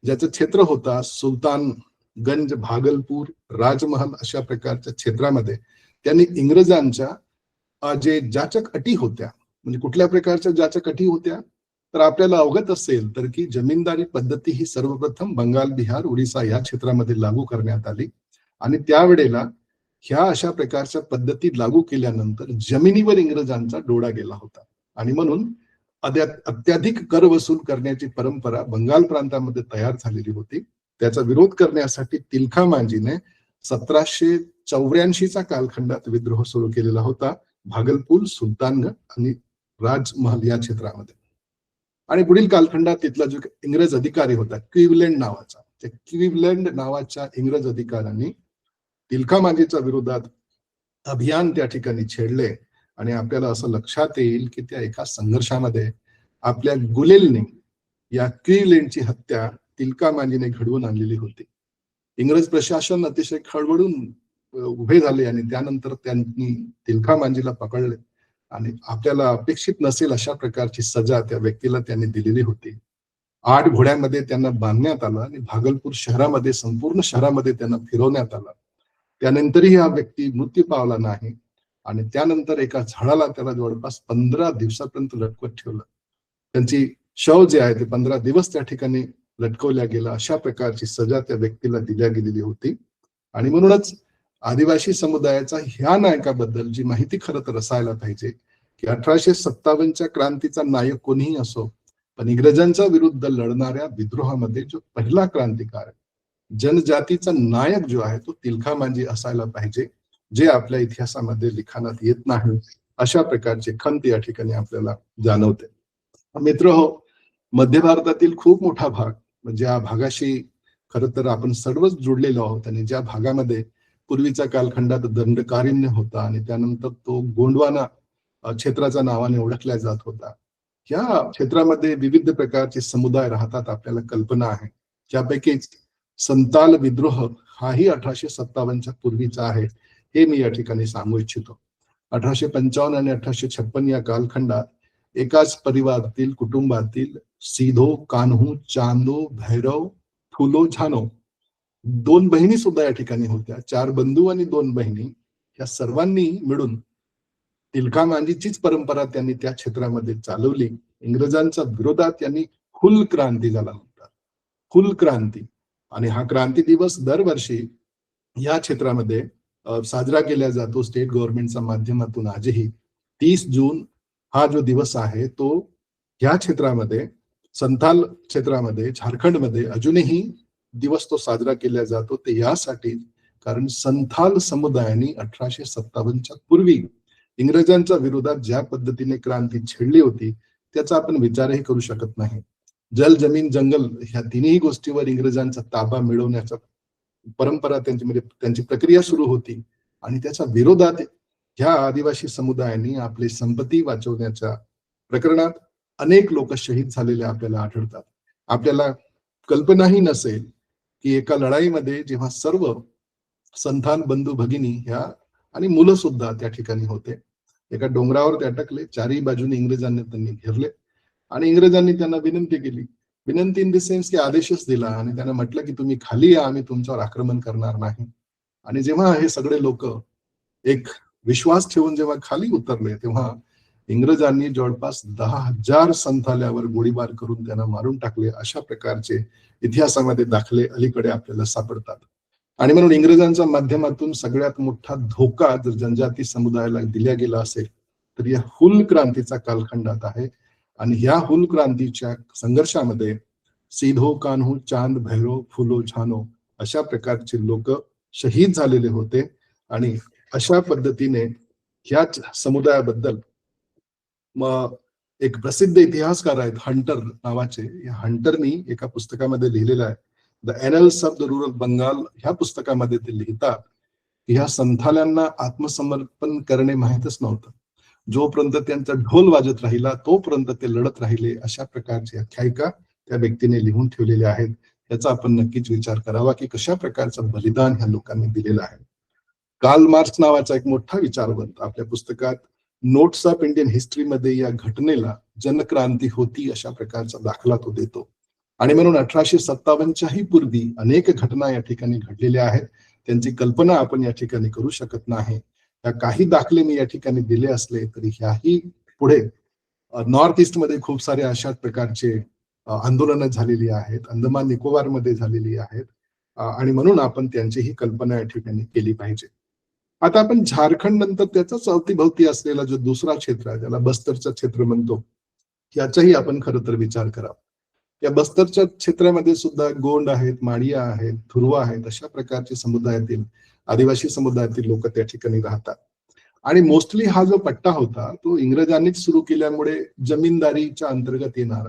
S2: ज्याचं क्षेत्र होता सुलतानगंज, भागलपूर, राजमहल अशा प्रकारच्या क्षेत्रामध्ये त्यांनी इंग्रजांच्या जे जाचक अटी होत्या, म्हणजे कुठल्या प्रकारच्या जाचक अटी होत्या तर आपल्याला अवगत असेल तर की जमीनदारी पद्धती ही सर्वप्रथम बंगाल, बिहार, ओडिसा या क्षेत्रामध्ये लागू करण्यात आली. आणि त्यावेळेला ह्या अशा प्रकारच्या पद्धती लागू केल्यानंतर जमिनीवर इंग्रजांचा डोळा गेला होता. आणि म्हणून अत्याधिक कर वसूल करण्याची परंपरा बंगाल प्रांतामध्ये तयार झालेली होती. त्याचा विरोध करण्यासाठी तिलका मांझीने 1784च्या कालखंडात विद्रोह सुरू केलेला होता भागलपूर, सुलतानगंज आणि राजमहल या क्षेत्रामध्ये. आणि पुढील कालखंडात तिथला जो इंग्रज अधिकारी होता क्लिव्हलंड नावाचा, त्या क्लिव्हलंड नावाच्या इंग्रज अधिकाऱ्यांनी तिलका मांझीच्या विरोधात अभियान त्या ठिकाणी छेडले. आणि आपल्याला असं लक्षात येईल की त्या एका संघर्षामध्ये आपल्या गुलेलने या क्लिव्हलंडची हत्या तिलका मांझीने घडवून आणलेली होती. इंग्रज प्रशासन अतिशय खळबळून उभे झाले आणि त्यानंतर त्यांनी तिलका मांझीला पकडले. आणि आपल्याला अपेक्षित नसेल अशा प्रकारची सजा त्या व्यक्तीला त्यांनी दिलेली होती. 8 घोड्यामध्ये त्यांना बांधण्यात आलं आणि भागलपूर शहरामध्ये, संपूर्ण शहरामध्ये त्यांना फिरवण्यात आलं. त्यानंतरही हा व्यक्ती मृत्यू पावला नाही. आणि त्यानंतर एका झाडाला त्याला जवळपास 15 दिवसापर्यंत लटकवत ठेवलं. त्यांची शव जे आहे ते 15 दिवस त्या ठिकाणी लटकवल्या गेला. अशा प्रकारची सजा त्या व्यक्तीला दिल्या गेलेली होती. आणि म्हणूनच आदिवासी समुदायाचा ह्या नायकाबद्दल जी माहिती खरं तर असायला पाहिजे की 1857च्या क्रांतीचा नायक कोणीही असो, पण इंग्रजांच्या विरुद्ध लढणाऱ्या विद्रोहामध्ये जो पहिला क्रांतिकारक, जनजातीचा नायक जो आहे तो तिलका मांझी असायला पाहिजे, जे आपल्या इतिहासामध्ये लिखाणात येत नाही. अशा प्रकारचे खंत या ठिकाणी आपल्याला जाणवते. मित्र हो, मध्य भारतातील खूप मोठा भाग, म्हणजे या भागाशी खरं तर आपण सर्वच जुडलेलो आहोत. आणि ज्या भागामध्ये पूर्वीच्या कालखंडात दंडकारण्य होता आणि त्यानंतर तो गोंडवाना क्षेत्राच्या नावाने ओळखला जात होता, या क्षेत्रामध्ये विविध प्रकारचे समुदाय राहतात, आपल्याला कल्पना आहे. त्यापैकीच संताल विद्रोह हाही 1857च्या पूर्वीचा आहे, हे मी या ठिकाणी सांगू इच्छितो. 1855 आणि 1856 या कालखंडात एकाच परिवारातील कुटुंबातील सीधो, कान्हू, चांदो, भैरव, फुलो, झानो 2 बहिणी सुद्धा या ठिकाणी होत्या. 4 बंधू आणि 2 बहिणी, या सर्वांनी मिळून तिलका मांझीचीच परंपरा त्यांनी त्या क्षेत्रामध्ये चालवली. इंग्रजांच्या विरोधात त्यांनी हुल क्रांती झाला होता, हुल क्रांती. आणि हा क्रांती दिवस दरवर्षी या क्षेत्रामध्ये साजरा केला जातो स्टेट गव्हर्नमेंटच्या माध्यमातून. आजही 30 जून हा जो दिवस आहे तो ह्या क्षेत्रामध्ये, संथाल क्षेत्रामध्ये, झारखंडमध्ये अजूनही दिवस तो साजरा केला जातो. ते यासाठी कारण संथाल समुदायाने 1857च्या पूर्वी इंग्रजांच्या विरोधात ज्या पद्धतीने क्रांती छेडली होती त्याचा आपण विचारही करू शकत नाही. जल, जमीन, जंगल ह्या तिन्ही गोष्टीवर इंग्रजांचा ताबा मिळवण्याचा परंपरा त्यांची, म्हणजे त्यांची प्रक्रिया सुरू होती. आणि त्याच्या विरोधात ह्या आदिवासी समुदायाने आपली संपत्ती वाचवण्याच्या प्रकरणात अनेक लोक शहीद झालेले आपल्याला आढळतात. आपल्याला कल्पनाही नसेल की एका लढाईमध्ये जेव्हा सर्व संथाल बंधू भगिनी ह्या आणि मुलं सुद्धा त्या ठिकाणी होते, एका डोंगरावर ते अटकले. 4ही बाजूने इंग्रजांनी त्यांनी घेरले आणि इंग्रजांनी त्यांना विनंती केली विनंती इन द सेन्स की आदेशच दिला आणि त्यानं म्हटलं की तुम्ही खाली या, आम्ही तुमच्यावर आक्रमण करणार नाही. आणि जेव्हा हे सगळे लोक एक विश्वास ठेवून जेव्हा खाली उतरले, तेव्हा इंग्रजांनी जवळपास 10,000 संथाल्यावर गोळीबार करून त्यांना मारून टाकले. अशा प्रकारचे इतिहासामध्ये दाखले अलीकडे आपल्याला सापडतात. आणि म्हणून इंग्रजांच्या माध्यमातून सगळ्यात मोठा धोका जर जनजाती समुदायाला दिला गेला असेल तर या हुल क्रांतीचा कालखंडात आहे. आणि ह्या हुल क्रांतीच्या संघर्षामध्ये सीधो कान्हू चांद भैरव फुलो झानो अशा प्रकारचे लोक शहीद झालेले होते. आणि अशा पद्धतीने ह्याच समुदायाबद्दल मग एक प्रसिद्ध इतिहासकार आहेत हंटर नावाचे, या हंटरनी एका पुस्तकामध्ये लिहिलेलं आहे the annals of the rural Bengal. ह्या पुस्तकामध्ये ते लिहितात की ह्या संथाल्यांना आत्मसमर्पण करणे माहीतच नव्हतं. जोपर्यंत त्यांचा ढोल वाजत राहिला तोपर्यंत ते लढत राहिले. अशा प्रकारची आख्यायिका त्या व्यक्तीने लिहून ठेवलेल्या आहेत. याचा आपण नक्कीच विचार करावा की कशा प्रकारचं बलिदान ह्या लोकांनी दिलेलं आहे. कार्ल मार्क्स नावाचा एक मोठा विचारवंत आपल्या पुस्तकात नोट्स ऑफ इंडियन हिस्ट्री मध्ये या घटनेला जनक्रांती होती अशा प्रकारचा दाखला तो देतो. आणि म्हणून 1857च्याही पूर्वी अनेक घटना या ठिकाणी घडलेल्या आहेत. त्यांची कल्पना आपण या ठिकाणी करू शकत नाही. या काही दाखले मी या ठिकाणी दिले असले तरी ह्याही पुढे नॉर्थ ईस्ट मध्ये खूप सारे अशा प्रकारचे आंदोलनं झालेली आहेत, अंदमान निकोबार मध्ये झालेली आहेत. आणि म्हणून आपण त्यांचीही कल्पना या ठिकाणी केली पाहिजे. आता आपण झारखंड नंतर त्याचाच अवतीभवती असलेला जो दुसरा क्षेत्र आहे ज्याला बस्तरचं क्षेत्र म्हणतो, याचाही आपण खरं तर विचार करावा. या बस्तरच्या क्षेत्रामध्ये सुद्धा गोंड आहेत, माडिया आहेत, थुरवा आहेत, अशा प्रकारचे समुदायातील आदिवासी समुदायातील लोक त्या ठिकाणी राहतात. आणि मोस्टली हा जो पट्टा होता तो इंग्रजांनीच सुरू केल्यामुळे जमीनदारीच्या अंतर्गत येणार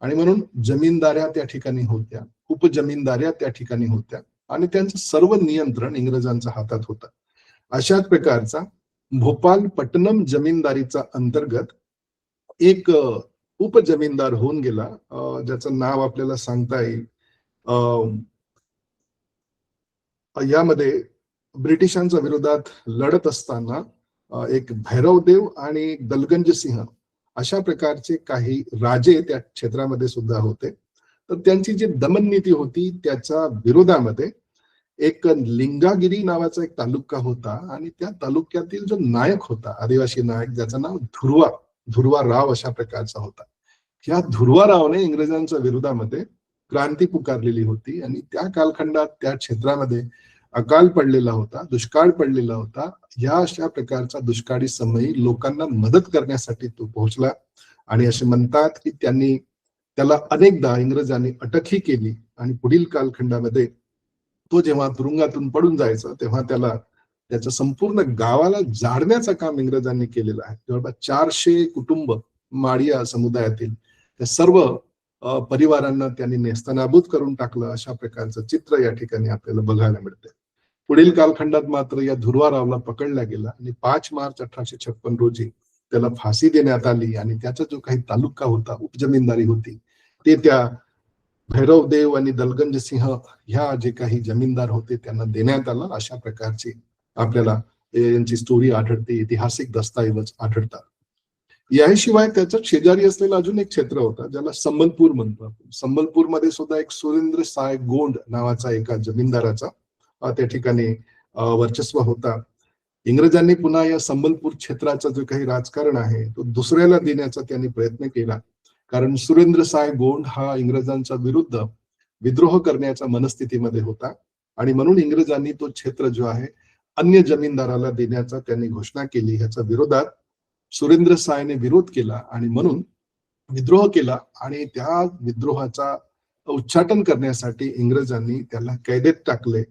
S2: आणि म्हणून जमीनदाऱ्या त्या ठिकाणी होत्या, उपजमीनदाऱ्या त्या ठिकाणी होत्या आणि त्यांचं सर्व नियंत्रण इंग्रजांच्या हातात होतं. अशाच प्रकारचा भोपाल पट्टणम जमीनदारीचा अंतर्गत एक उपजमीनदार होऊन गेला, ज्याचं नाव आपल्याला सांगता येईल. यामध्ये ब्रिटिशांच्या विरोधात लढत असताना एक भैरवदेव आणि दलगंज सिंह अशा प्रकारचे काही राजे त्या क्षेत्रामध्ये सुद्धा होते. तर त्यांची जी दमन नीती होती त्याच्या विरोधामध्ये एक लिंगागिरी नावाचा एक तालुका होता आणि त्या तालुक्यातील जो नायक होता, आदिवासी नायक, ज्याचं नाव धुरवा राव अशा प्रकारचा होता. ह्या धुरवा रावने इंग्रजांच्या विरोधामध्ये क्रांती पुकारलेली होती आणि त्या कालखंडात त्या क्षेत्रामध्ये अकाल पडलेला होता, दुष्काळ पडलेला होता. या अशा प्रकारचा दुष्काळी समयी लोकांना मदत करण्यासाठी तो पोहोचला आणि असे म्हणतात की त्याला अनेकदा इंग्रजांनी अटकही केली आणि पुढील कालखंडामध्ये तो जेव्हा तुरुंगातून पडून जायचा तेव्हा त्याच्या संपूर्ण गावाला जाळण्याचं काम इंग्रजांनी केलेलं आहे. जवळपास 400 कुटुंब माडिया समुदायातील त्या सर्व परिवारांना त्यांनी नेस्तनाबूत करून टाकलं. अशा प्रकारचं चित्र या ठिकाणी आपल्याला बघायला मिळते. पुढील कालखंडात मात्र या धुरवारावला पकडला गेला आणि 5 मार्च 1856 रोजी त्याला फाशी देण्यात आली आणि त्याचा जो काही तालुका होता, उपजमीनदारी होती, ते त्या भैरवदेव आणि दलगंज सिंह ह्या जे काही जमीनदार होते त्यांना देण्यात आला. अशा प्रकारची आपल्याला यांची स्टोरी आढळते, ऐतिहासिक दस्तऐवज आढळतात. याशिवाय त्याच्या शेजारी असलेला अजून एक क्षेत्र होता ज्याला संबलपूर म्हणतो आपण. संबलपूरमध्ये सुद्धा एक सुरेंद्र साय गोंड नावाचा एका जमीनदाराचा त्या ठिकाणी वर्चस्व होता. इंग्रजांनी पुन्हा या संबलपूर क्षेत्राचा जो काही राजकारण आहे तो दुसऱ्याला देण्याचा त्यांनी प्रयत्न केला, कारण सुरेंद्र साय गोंड हा इंग्रजांच्या विरुद्ध विद्रोह करण्याच्या मनस्थितीमध्ये होता आणि म्हणून इंग्रजांनी तो क्षेत्र जो आहे अन्य जमीनदाराला देण्याचा त्यांनी घोषणा केली. ह्याच्या विरोधात सुरेंद्र सायने विरोध केला आणि म्हणून विद्रोह केला आणि त्या विद्रोहाचा उच्चाटन करण्यासाठी इंग्रजांनी त्याला कैदेत टाकले.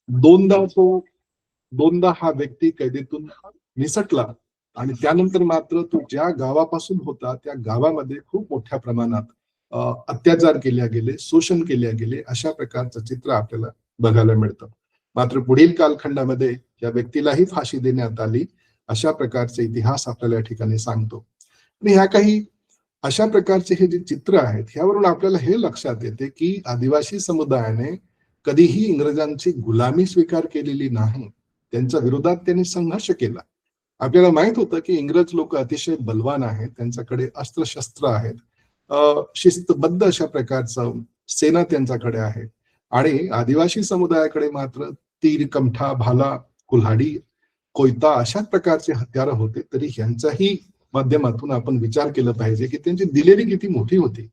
S2: दोनदा हा व्यक्ती कैदेतून निसटला आणि त्यानंतर मात्र तो ज्या गावापासून होता त्या गावामध्ये खूप मोठ्या प्रमाणात अत्याचार केले गेले, शोषण केले गेले. अशा प्रकारचं चित्र आपल्याला बघायला मिळतं. मात्र पुढील कालखंडामध्ये या व्यक्तीलाही फाशी देण्यात आली. अशा प्रकारचे इतिहास आपल्याला या ठिकाणी सांगतो. आणि ह्या काही अशा प्रकारचे हे जे चित्र आहेत ह्यावरून आपल्याला हे लक्षात येते की आदिवासी समुदायाने कधीही इंग्रजांची गुलामी स्वीकार केलेली नाही. त्यांच्या विरोधात त्यांनी संघर्ष केला. आपल्याला माहित होतं की इंग्रज लोक अतिशय बलवान आहेत, त्यांच्याकडे अस्त्रशस्त्र आहेत, शिस्तबद्ध अशा प्रकारचं सेना त्यांच्याकडे आहे. आणि आदिवासी समुदायाकडे मात्र तीर, कमठा, भाला, कुल्हाडी, कोयता अशा प्रकारचे हत्यारं होते. तरी ह्यांचाही माध्यमातून आपण विचार केला पाहिजे की त्यांची दिलेरी किती मोठी होती.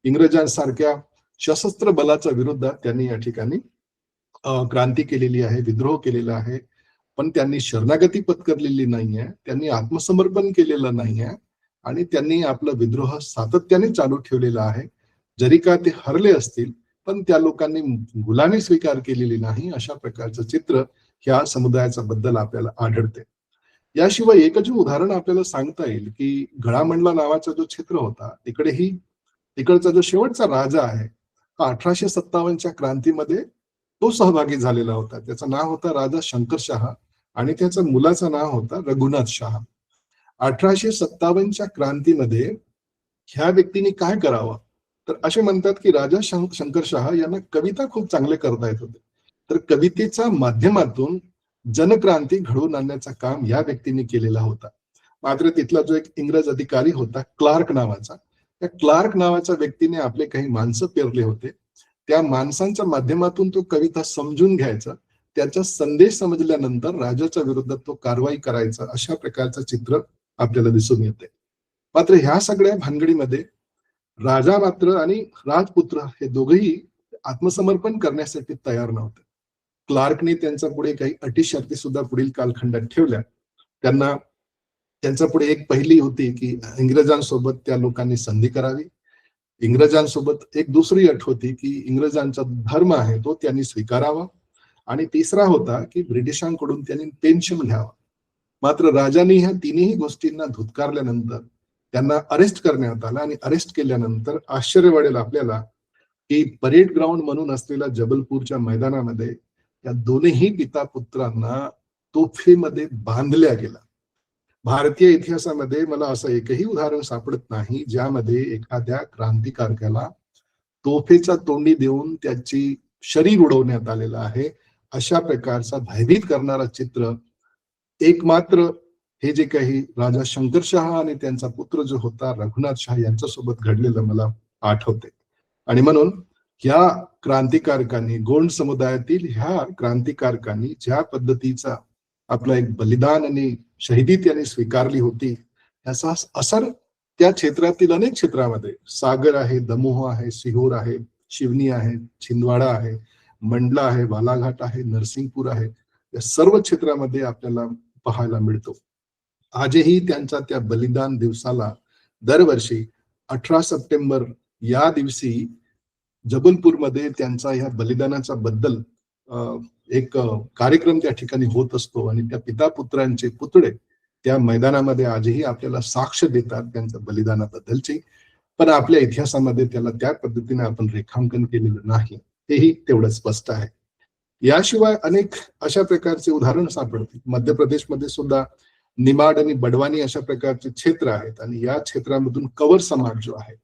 S2: इंग्रजांसारख्या सशस्त्र बलाच्या विरोधात त्यांनी या ठिकाणी क्रांती केलेली आहे, विद्रोह केलेला आहे. पण त्यांनी शरणागती पत्करलेली नाहीये, त्यांनी आत्मसमर्पण केलेलं नाहीये आणि त्यांनी आपला विद्रोह सातत्याने चालू ठेवलेला आहे. जरी का ते हरले असतील पण त्या लोकांनी गुलामी स्वीकार केलेली नाही, अशा प्रकारचं चित्र ह्या समुदायाचा बद्दल आपल्याला आढळते. याशिवाय एकच उदाहरण आपल्याला सांगता येईल की गळामंडला नावाचा जो क्षेत्र होता तिकडचा जो शेवटचा राजा आहे, 1857च्या क्रांतीमध्ये तो सहभागी झालेला होता. त्याचं नाव होता राजा शंकरशहा आणि त्याच्या मुलाचं नाव होता रघुनाथ शहा. 1857च्या क्रांतीमध्ये ह्या व्यक्तीने काय करावं, तर असे म्हणतात की राजा शंकरशहा यांना कविता खूप चांगले करता येत होते. तर कवितेच्या माध्यमातून जनक्रांती घडवून आणण्याचं काम या व्यक्तीने केलेला होता. मात्र तिथला जो एक इंग्रज अधिकारी होता क्लार्क नावाचा, त्या क्लार्क नावाच्या व्यक्तीने आपले काही माणसं पेरले होते. त्या माणसांच्या माध्यमातून तो कविता समजून घ्यायचा, त्याचा संदेश समजल्यानंतर राजाच्या विरोधात तो कारवाई करायचा, अशा प्रकारचं चित्र आपल्याला दिसून येते. मात्र ह्या सगळ्या भानगडीमध्ये राजा मात्र आणि राजपुत्र हे दोघेही आत्मसमर्पण करण्यासाठी तयार नव्हते. क्लार्कने त्यांच्या पुढे काही अटी शर्ती सुद्धा पुढील कालखंडात ठेवल्या. त्यांच्या पुढे एक पहिली होती की इंग्रजांसोबत त्या लोकांनी संधी करावी. इंग्रजांसोबत एक दुसरी अट होती की इंग्रजांचा धर्म आहे तो त्यांनी स्वीकारावा. आणि तिसरा होता की ब्रिटिशांकडून त्यांनी पेन्शन घ्यावा. मात्र राजांनी ह्या तिन्ही गोष्टींना धुतकारल्यानंतर त्यांना अरेस्ट करण्यात आलं आणि अरेस्ट केल्यानंतर आश्चर्य वाटेल आपल्याला की परेड ग्राउंड म्हणून असलेल्या जबलपूरच्या मैदानामध्ये या दोन्ही पिता पुत्रांना तोफेमध्ये बांधल्या गेला. भारतीय इतिहासामध्ये मला असं एकही उदाहरण सापडत नाही ज्यामध्ये एखाद्या क्रांतिकारकाला तोफेचा तोंडी देऊन त्याची शरीर उडवण्यात आलेलं आहे. अशा प्रकारचा भयभीत करणारा चित्र एकमात्र हे जे काही राजा शंकरशहा आणि त्यांचा पुत्र जो होता रघुनाथ शहा यांच्यासोबत घडलेलं मला आठवते. आणि म्हणून ह्या क्रांतिकारकांनी, गोंड समुदायातील ह्या क्रांतिकारकांनी ज्या पद्धतीचा आपला एक बलिदान आणि शहिदी त्यांनी स्वीकारली होती, याचा असर त्या क्षेत्रातील अनेक क्षेत्रामध्ये, सागर आहे, दमोह आहे, सिहोर आहे, शिवनी आहे, छिंदवाडा आहे, मंडला आहे, बालाघाट आहे, नरसिंगपूर आहे, या सर्व क्षेत्रामध्ये आपल्याला पाहायला मिळतो. आजही त्यांच्या त्या बलिदान दिवसाला दरवर्षी 18 सप्टेंबर या दिवशी जबलपूरमध्ये त्यांचा ह्या बलिदानाच्या बद्दल एक कार्यक्रम त्या ठिकाणी होत असतो आणि त्या पिता पुत्रांचे पुतळे त्या मैदानामध्ये आजही आपल्याला साक्ष देतात त्यांच्या बलिदानाबद्दलची. पण आपल्या इतिहासामध्ये त्याला त्या पद्धतीने आपण रेखांकन केलेलं नाही, हेही तेवढं स्पष्ट आहे. याशिवाय अनेक अशा प्रकारचे उदाहरण सापडतील. मध्य प्रदेशमध्ये सुद्धा निमाड आणि बडवानी अशा प्रकारचे क्षेत्र आहेत आणि या क्षेत्रामधून कवर समाज जो आहे,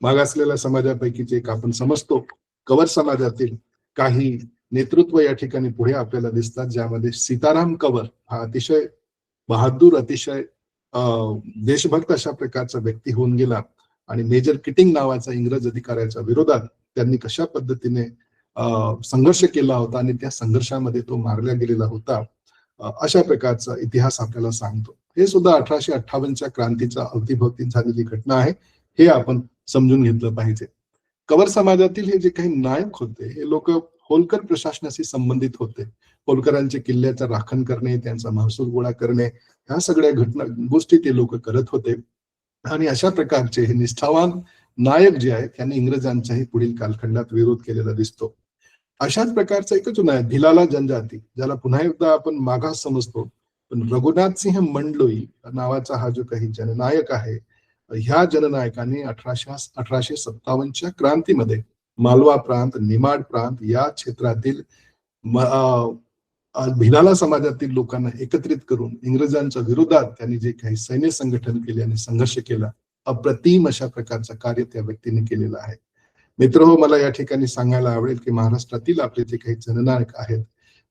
S2: मागासलेल्या समाजापैकीचे एक आपण समजतो, कवर समाजातील काही नेतृत्व या ठिकाणी पुढे आपल्याला दिसतात, ज्यामध्ये सीताराम कवर हा अतिशय बहादूर, अतिशय देशभक्त अशा प्रकारचा व्यक्ती होऊन गेला. आणि मेजर किटिंग नावाचा इंग्रज अधिकाऱ्याच्या विरोधात त्यांनी कशा पद्धतीने संघर्ष केला होता आणि त्या संघर्षामध्ये तो मारला गेलेला होता, अशा प्रकारचा इतिहास आपल्याला सांगतो. हे सुद्धा 1858च्या क्रांतीच्या अवतीभोवती झालेली घटना आहे, हे आपण समजून घेतलं पाहिजे. कवर समाजातील हे जे काही नायक होते, हे लोक होलकर प्रशासनाशी संबंधित होते. होलकरांचे किल्ल्याचा राखण करणे, त्यांचा महसूल गोळा करणे, ह्या सगळ्या गोष्टी ते लोक करत होते. आणि अशा प्रकारचे हे निष्ठावान नायक जे आहेत त्यांनी इंग्रजांच्याही पुढील कालखंडात विरोध केलेला दिसतो. अशाच प्रकारचा एकच नायक भिलाला जनजाती, ज्याला पुन्हा एकदा आपण मागास समजतो, पण रघुनाथ सिंह मंडलोई नावाचा हा जो काही जननायक आहे, ह्या जननायकाने 1857च्या क्रांतीमध्ये मालवा प्रांत, निमाड प्रांत या क्षेत्रातील भिलाला समाजातील लोकांना एकत्रित करून इंग्रजांच्या विरोधात त्यांनी जे काही सैन्य संघटन केले आणि संघर्ष केला, अप्रतिम अशा प्रकारचं कार्य त्या व्यक्तीने केलेलं आहे. मित्रहो, मला या ठिकाणी सांगायला आवडेल की महाराष्ट्रातील आपले जे काही जननायक आहेत,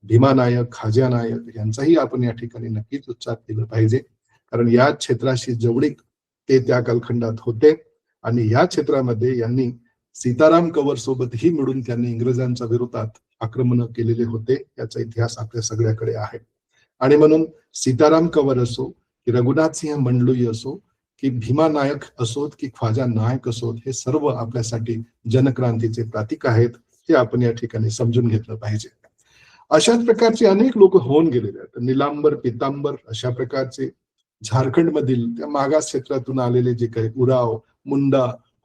S2: भीमा नायक, खाज्या नायक, यांचाही आपण या ठिकाणी नक्कीच उच्चार केला पाहिजे. कारण या क्षेत्राशी जवळीक ते त्या कालखंडात होते आणि या क्षेत्रामध्ये यांनी सीताराम कंवर सोबतही मिळून त्यांनी इंग्रजांच्या विरोधात आक्रमण केलेले होते. याचा इतिहास आपल्या सगळ्याकडे आहे. आणि म्हणून सीताराम कंवर असो की रघुनाथसिंह मंडलोई असो की भीमा नायक असोत की ख्वाजा नायक असोत, हे सर्व आपल्यासाठी जनक्रांतीचे प्रतीक आहेत. हे आपण या ठिकाणी समजून घेतलं पाहिजे. अशाच प्रकारचे अनेक लोक होऊन गेलेले आहेत. निलांबर, पितांबर अशा प्रकारचे झारखंड मधील त्या मागास क्षेत्रातून आलेले जे काही उराव, मुंडा,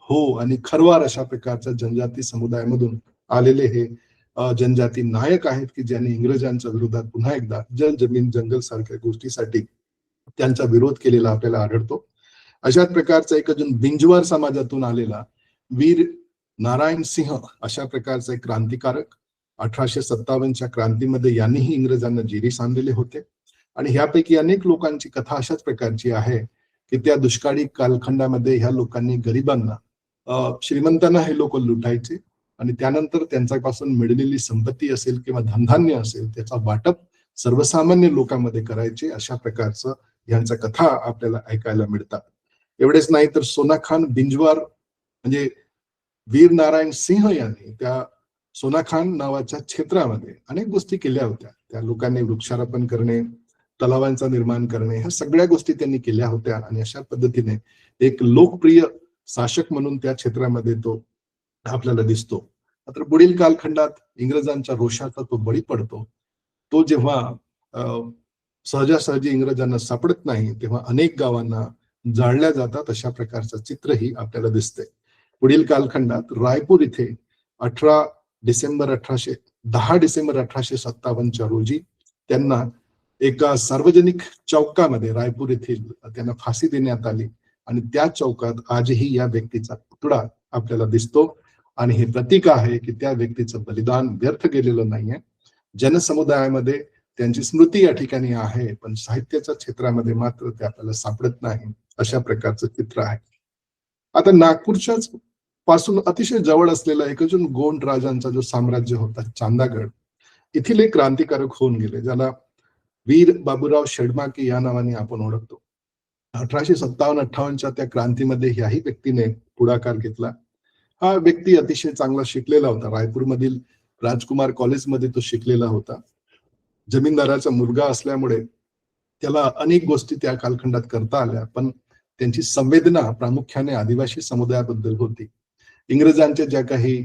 S2: हो आणि खरवार अशा प्रकारच्या जनजाती समुदायामधून आलेले हे जनजाती नायक आहेत की ज्यांनी इंग्रजांच्या विरोधात पुन्हा एकदा जमीन जंगल सारख्या गोष्टीसाठी त्यांचा विरोध केलेला आपल्याला आढळतो. अशाच प्रकारचा एक अजून बिंजवार समाजातून आलेला वीर नारायण सिंह अशा प्रकारचा एक क्रांतिकारक 1857च्या क्रांतीमध्ये यांनीही इंग्रजांना जेरी सांधलेले होते. आणि ह्यापैकी अनेक लोकांची कथा अशाच प्रकारची आहे की त्या दुष्काळी कालखंडामध्ये ह्या लोकांनी गरिबांना, श्रीमंतांना हे लोक लुटायचे आणि त्यानंतर त्यांच्यापासून मिळलेली संपत्ती असेल किंवा धनधान्य असेल त्याचा वाटप सर्वसामान्य लोकांमध्ये करायचे. अशा प्रकारचं यांच्या कथा आपल्याला ऐकायला मिळतात. एवढेच नाही तर सोनाखान बिंजवार म्हणजे वीर नारायण सिंह यांनी त्या सोनाखान नावाच्या क्षेत्रामध्ये अनेक गोष्टी केल्या होत्या. त्या लोकांनी वृक्षारोपण करणे, तलावांचा निर्माण करणे, ह्या सगळ्या गोष्टी त्यांनी केल्या होत्या. आणि अशा पद्धतीने एक लोकप्रिय शासक म्हणून त्या क्षेत्रामध्ये तो आपल्याला दिसतो. मात्र पुढील कालखंडात इंग्रजांच्या रोषाचा तो बळी पडतो. तो जेव्हा सहजासहजी इंग्रजांना सापडत नाही तेव्हा अनेक गावांना जाळल्या जातात. अशा प्रकारचं चित्रही आपल्याला दिसते. पुढील कालखंडात रायपूर इथे 10 डिसेंबर 1857च्या रोजी त्यांना एका सार्वजनिक चौकामध्ये रायपूर येथील त्यांना फाशी देण्यात आली. आणि त्या चौकात आजही या व्यक्तीचा पुतळा आपल्याला दिसतो. आणि हे प्रतीक आहे की त्या व्यक्तीचं बलिदान व्यर्थ गेलेलं नाहीये. जनसमुदायामध्ये त्यांची स्मृती या ठिकाणी आहे, पण साहित्याच्या क्षेत्रामध्ये मात्र ते आपल्याला सापडत नाही. अशा प्रकारचं चित्र आहे. आता नागपूरच्याच पासून अतिशय जवळ असलेला एक अजून गोंड राजांचा जो साम्राज्य होता चांदागड, येथील एक क्रांतिकारक होऊन गेले ज्याला वीर बाबूराव शेडमाके या नावाने आपण ओळखतो. 1857-58च्या त्या क्रांतीमध्ये ह्याही व्यक्तीने पुढाकार घेतला. हा व्यक्ती अतिशय चांगला शिकलेला होता. रायपूरमधील राजकुमार कॉलेजमध्ये तो शिकलेला होता. जमीनदाराचा मुलगा असल्यामुळे त्याला अनेक गोष्टी त्या कालखंडात करता आल्या, पण त्यांची संवेदना प्रामुख्याने आदिवासी समुदायाबद्दल होती. इंग्रजांच्या ज्या काही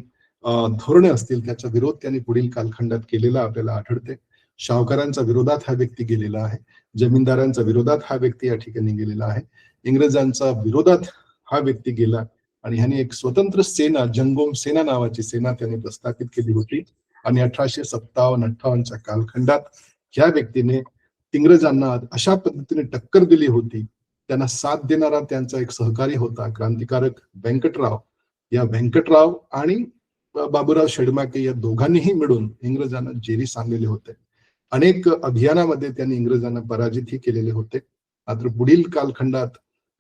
S2: धोरणे असतील त्याचा विरोध त्यांनी पुढील कालखंडात केलेला आपल्याला आढळते. शाहूकारांच्या विरोधात हा व्यक्ती गेलेला आहे. जमीनदारांच्या विरोधात हा व्यक्ती या ठिकाणी गेलेला आहे. इंग्रजांच्या विरोधात हा व्यक्ती गेला आणि ह्याने एक स्वतंत्र सेना, जंगोम सेना नावाची सेना त्यांनी प्रस्थापित केली होती. आणि 1857-58च्या कालखंडात ह्या व्यक्तीने इंग्रजांना अशा पद्धतीने टक्कर दिली होती. त्यांना साथ देणारा त्यांचा एक सहकारी होता क्रांतिकारक व्यंकटराव. या व्यंकटराव आणि बाबूराव शेडमाके या दोघांनीही मिळून इंग्रजांना जेरी सांधलेले होते. अनेक अभियानामध्ये त्यांनी इंग्रजांना पराजितही केलेले होते. मात्र पुढील कालखंडात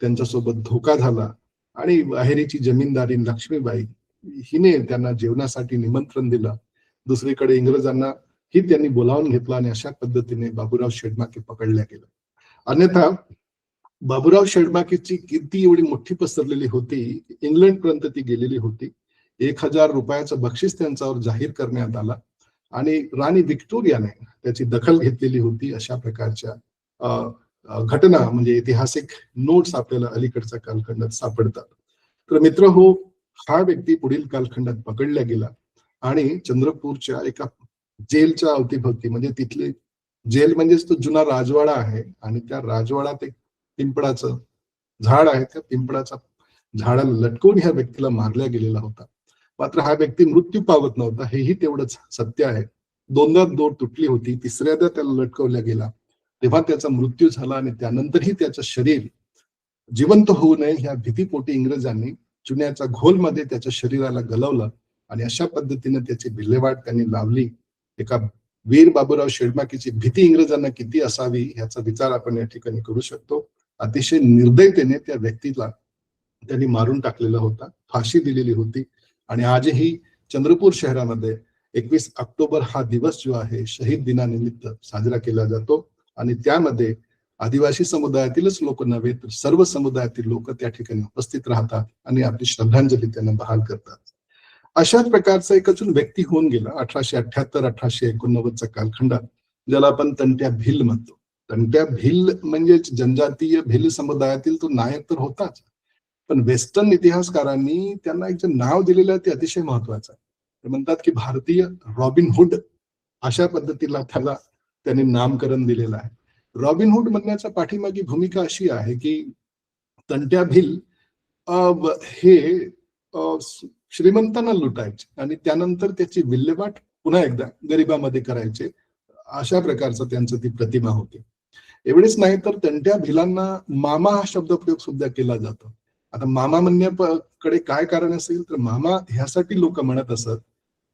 S2: त्यांच्यासोबत धोका झाला आणि अहेरीची जमीनदारी लक्ष्मीबाई हिने त्यांना जेवणासाठी निमंत्रण दिलं. दुसरीकडे इंग्रजांना ही त्यांनी बोलावून घेतलं आणि अशा पद्धतीने बाबूराव शेडमाके पकडल्या गेला. अन्यथा बाबूराव शेडमाकेची कीर्ती एवढी मोठी पसरलेली होती, इंग्लंड पर्यंत ती गेलेली होती. 1000 रुपयाचं बक्षीस त्यांच्यावर जाहीर करण्यात आला आणि राणी व्हिक्टोरियाने त्याची दखल घेतलेली होती. अशा प्रकारच्या घटना म्हणजे ऐतिहासिक नोट्स आपल्याला अलीकडच्या कालखंडात सापडतात. तर मित्र हो, हा व्यक्ती पुढील कालखंडात पकडला गेला आणि चंद्रपूरच्या एका जेलच्या अवतीभवती म्हणजे तिथले जेल म्हणजेच तो जुना राजवाडा आहे आणि त्या राजवाड्यात एक पिंपळाचं झाड आहे. त्या पिंपळाच्या झाडाला लटकवून ह्या व्यक्तीला मारल्या गेलेला होता. मात्र हा व्यक्ती मृत्यू पावत नव्हता, हेही तेवढंच सत्य आहे. दोनदा दोर तुटली होती, तिसऱ्यादा त्याला लटकवल्या गेला तेव्हा त्याचा मृत्यू झाला आणि त्यानंतरही त्याचं शरीर जिवंत होऊ नये ह्या भीतीपोटी इंग्रजांनी चुन्याच्या घोलमध्ये त्याच्या शरीराला गलवलं आणि अशा पद्धतीने त्याची विल्हेवाट त्यांनी लावली. एका वीर बाबूराव शेडमाकेची भीती इंग्रजांना किती असावी ह्याचा विचार आपण या ठिकाणी करू शकतो. अतिशय निर्दयतेने त्या व्यक्तीला त्यांनी मारून टाकलेला होता, फाशी दिलेली होती. आणि आजही चंद्रपूर शहरामध्ये 21 ऑक्टोबर हा दिवस जो आहे शहीद दिनानिमित्त साजरा केला जातो आणि त्यामध्ये आदिवासी समुदायातीलच लोक नव्हे तर सर्व समुदायातील लोक त्या ठिकाणी उपस्थित राहतात आणि आपली श्रद्धांजली त्यांना बहाल करतात. अशाच प्रकारचा एक अजून व्यक्ती होऊन गेला 1878-1889चा कालखंड, ज्याला आपण तंट्या भिल म्हणतो. तंट्या भिल म्हणजे जनजातीय भिल समुदायातील तो नायक तर होताच, पण वेस्टर्न इतिहासकारांनी त्यांना एक जे नाव दिलेलं आहे ते अतिशय महत्वाचं आहे. ते म्हणतात की भारतीय रॉबिन हुड, अशा पद्धतीला त्याला त्यांनी नामकरण दिलेलं आहे. रॉबिन हुड म्हणण्याच्या पाठीमागे भूमिका अशी आहे की तंट्या भिल हे श्रीमंतांना लुटायचे आणि त्यानंतर त्याची विल्हेवाट पुन्हा एकदा गरिबामध्ये करायचे, अशा प्रकारचं त्यांचं ती प्रतिमा होती. एवढेच नाही तर तंट्या भिलांना मामा हा शब्दप्रयोग सुद्धा केला जातो. आता मामा म्हणण्याकडे काय कारण असेल तर मामा ह्यासाठी लोक म्हणत असत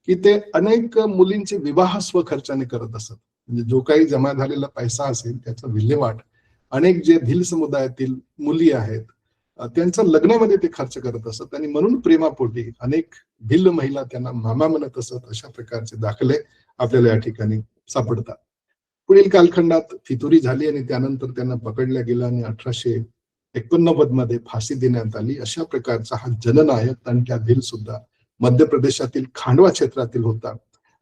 S2: की ते अनेक मुलींचे विवाह स्वखर्चाने करत असत. म्हणजे जो काही जमा झालेला पैसा असेल त्याचा विल्हेवाट अनेक जे भिल समुदायातील मुली आहेत त्यांच्या लग्नामध्ये ते खर्च करत असत आणि म्हणून प्रेमापोटी अनेक भिल्ल महिला त्यांना मामा म्हणत असत. अशा प्रकारचे दाखले आपल्याला या ठिकाणी सापडतात. पुढील कालखंडात फितुरी झाली आणि त्यानंतर त्यांना पकडल्या गेलं आणि 1889 मध्ये फाशी देण्यात आली. अशा प्रकारचा हा जननायक तंट्या भिल सुद्धा मध्य प्रदेशातील खांडवा क्षेत्रातील होता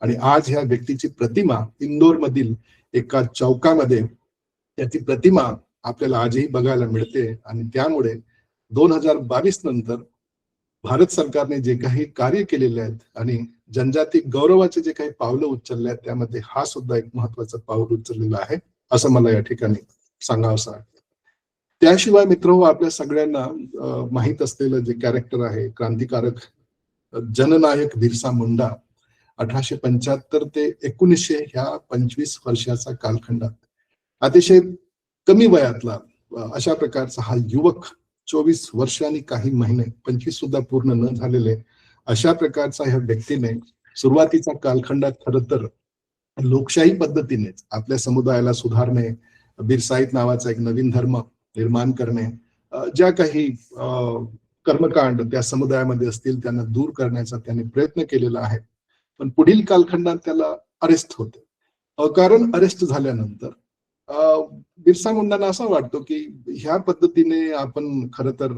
S2: आणि आज ह्या व्यक्तीची प्रतिमा इंदोर मधील एका चौकामध्ये त्याची प्रतिमा आपल्याला आजही बघायला मिळते. आणि त्यामुळे 2022 नंतर भारत सरकारने जे काही कार्य केलेले आहेत आणि जनजाती गौरवाचे जे काही पावलं उचलले आहेत त्यामध्ये हा सुद्धा एक महत्वाचं पाऊल उचललेलं आहे असं मला या ठिकाणी सांगावंसं वाटतं. त्याशिवाय मित्र आपल्या सगळ्यांना माहित असलेलं जे कॅरेक्टर आहे क्रांतिकारक जननायक बिरसा मुंडा, 1875 ते 1900 ह्या 25 वर्षाचा कालखंडात अतिशय कमी वयातला अशा प्रकारचा हा युवक 24 वर्ष आणि काही महिने 25 सुद्धा पूर्ण न झालेले अशा प्रकारचा ह्या व्यक्तीने सुरुवातीचा कालखंडात खरं तर लोकशाही पद्धतीनेच आपल्या समुदायाला सुधारणे, बिरसाईत नावाचा एक नवीन धर्म निर्माण करणे, ज्या काही कर्मकांड त्या समुदायामध्ये असतील त्यांना दूर करण्याचा त्यांनी प्रयत्न केलेला आहे. पण पुढील कालखंडात त्याला अरेस्ट होते. कारण अरेस्ट झाल्यानंतर बिरसा मुंडांना असं वाटतो की ह्या पद्धतीने आपण खरं तर